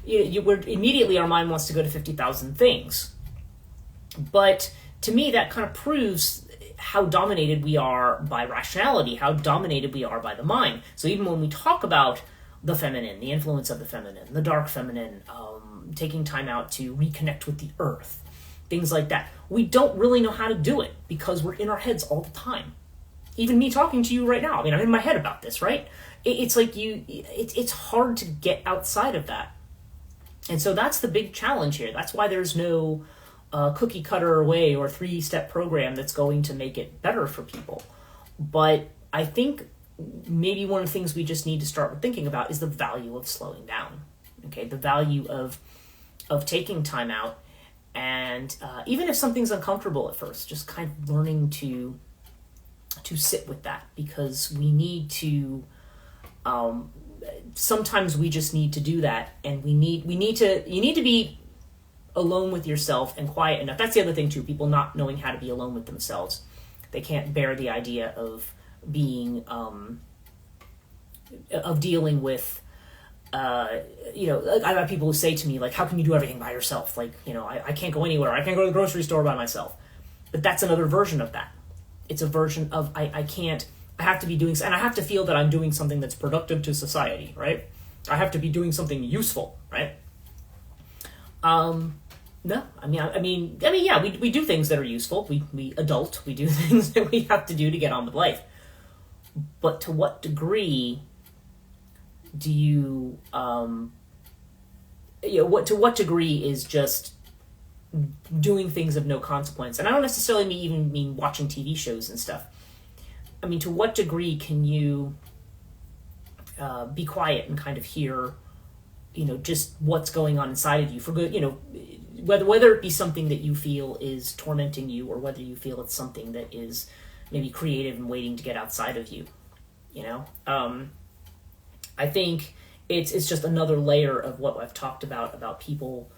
We're immediately our mind wants to go to 50,000 things. But to me, that kind of proves how dominated we are by rationality, how dominated we are by the mind. So even when we talk about the feminine, the influence of the feminine, the dark feminine, taking time out to reconnect with the earth, things like that, we don't really know how to do it because we're in our heads all the time. Even me talking to you right now, I'm in my head about this, right? It's like it's hard to get outside of that. And so that's the big challenge here. That's why there's no cookie cutter way or 3-step program that's going to make it better for people. But I think maybe one of the things we just need to start thinking about is the value of slowing down. Okay, the value of taking time out, and even if something's uncomfortable at first, just kind of learning to sit with that, because we need to. Sometimes we just need to do that, and you need to be alone with yourself and quiet enough. That's the other thing too, people not knowing how to be alone with themselves. They can't bear the idea of being of dealing with I have people who say to me, like, how can you do everything by yourself? Like, I can't go anywhere. I can't go to the grocery store by myself. But that's another version of that. It's a version of I can't. I have to be doing, and I have to feel that I'm doing something that's productive to society, right? I have to be doing something useful, right? No, yeah, we do things that are useful. We adult. We do things that we have to do to get on with life. But to what degree do you, to what degree is just doing things of no consequence? And I don't necessarily even mean watching TV shows and stuff. To what degree can you be quiet and kind of hear, just what's going on inside of you for good, whether it be something that you feel is tormenting you, or whether you feel it's something that is maybe creative and waiting to get outside of you, I think it's just another layer of what I've talked about people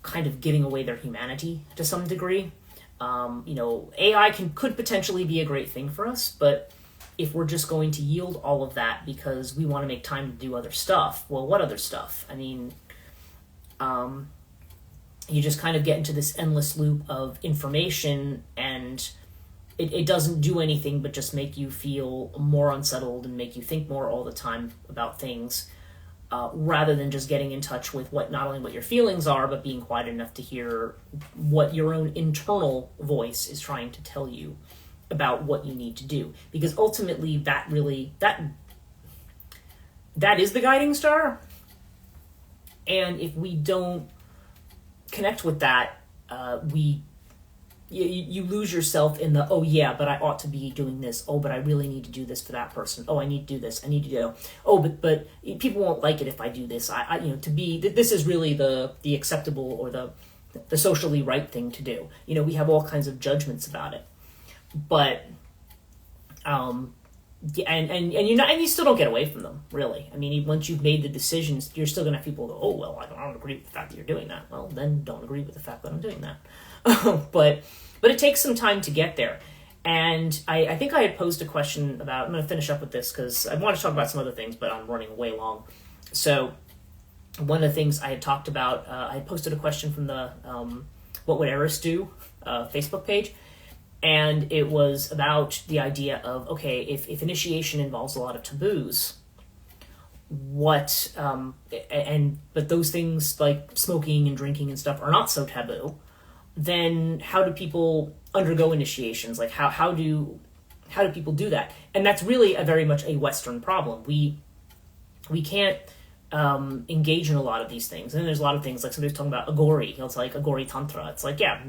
kind of giving away their humanity to some degree. AI could potentially be a great thing for us, but if we're just going to yield all of that because we want to make time to do other stuff, well, what other stuff? I mean, you just kind of get into this endless loop of information, and it doesn't do anything but just make you feel more unsettled and make you think more all the time about things, rather than just getting in touch with not only what your feelings are, but being quiet enough to hear what your own internal voice is trying to tell you about what you need to do. Because ultimately that is the guiding star. And if we don't connect with that, you lose yourself in the, oh yeah, but I ought to be doing this. Oh, but I really need to do this for that person. Oh, I need to do this. I need to do. Oh, but people won't like it if I do this. This is really the acceptable or the socially right thing to do. We have all kinds of judgments about it, but and you still don't get away from them, really. I mean, once you've made the decisions, you're still gonna have people go, oh well, I don't agree with the fact that you're doing that. Well, then don't agree with the fact that I'm doing that. But it takes some time to get there. And I think I had posed a question about, I'm going to finish up with this because I want to talk about some other things, but I'm running way long. So one of the things I had talked about, I posted a question from the What Would Eris Do Facebook page. And it was about the idea of, okay, if initiation involves a lot of taboos, but those things like smoking and drinking and stuff are not so taboo, then how do people undergo initiations? Like how do people do that? And that's really very much a Western problem. We can't engage in a lot of these things. And then there's a lot of things, like somebody's talking about Agori. It's like Agori Tantra. It's like, yeah,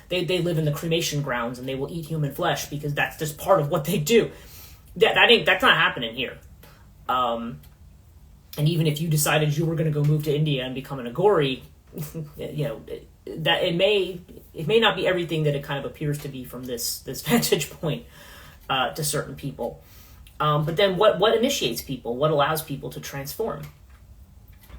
they live in the cremation grounds and they will eat human flesh because that's just part of what they do. That's not happening here. And even if you decided you were going to go move to India and become an Agori, that it may not be everything that it kind of appears to be from this vantage point to certain people. But then what initiates people? What allows people to transform?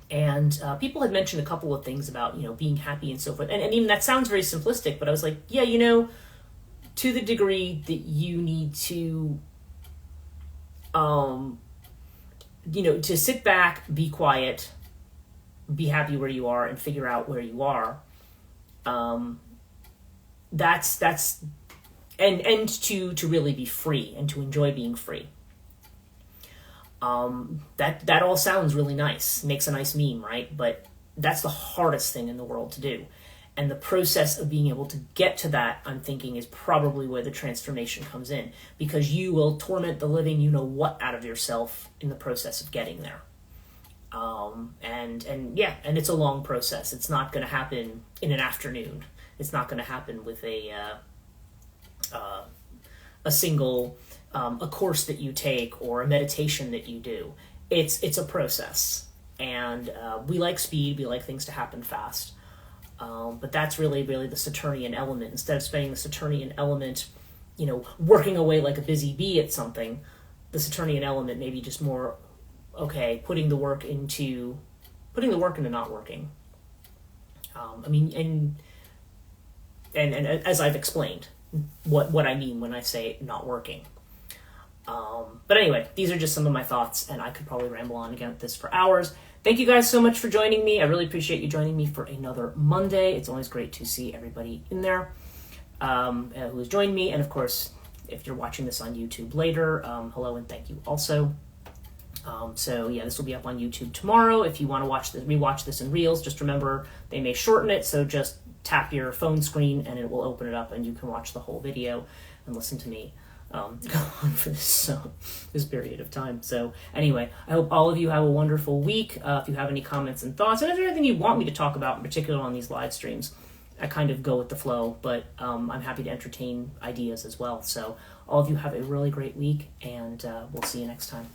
And people had mentioned a couple of things about, being happy and so forth. And even that sounds very simplistic, but I was like, yeah, to the degree that you need to, to sit back, be quiet, be happy where you are and figure out where you are. That's and to really be free and to enjoy being free. That all sounds really nice, makes a nice meme, right? But that's the hardest thing in the world to do. And the process of being able to get to that, I'm thinking, is probably where the transformation comes in, because you will torment the living what out of yourself in the process of getting there. And it's a long process. It's not going to happen in an afternoon. It's not going to happen with a single a course that you take or a meditation that you do. It's a process, and we like speed. We like things to happen fast. But that's really the Saturnian element. Instead of spending the Saturnian element, working away like a busy bee at something, the Saturnian element maybe just more, okay, putting the work into not working. And as I've explained, what I mean when I say not working. But anyway, these are just some of my thoughts, and I could probably ramble on again with this for hours. Thank you guys so much for joining me. I really appreciate you joining me for another Monday. It's always great to see everybody in there who has joined me. And of course, if you're watching this on YouTube later, hello and thank you also. This will be up on YouTube tomorrow. If you want to rewatch this in Reels, just remember they may shorten it, so just tap your phone screen and it will open it up and you can watch the whole video and listen to me go on for this period of time. So anyway, I hope all of you have a wonderful week. If you have any comments and thoughts, and if there's anything you want me to talk about in particular on these live streams, I kind of go with the flow, but I'm happy to entertain ideas as well. So all of you have a really great week, and we'll see you next time.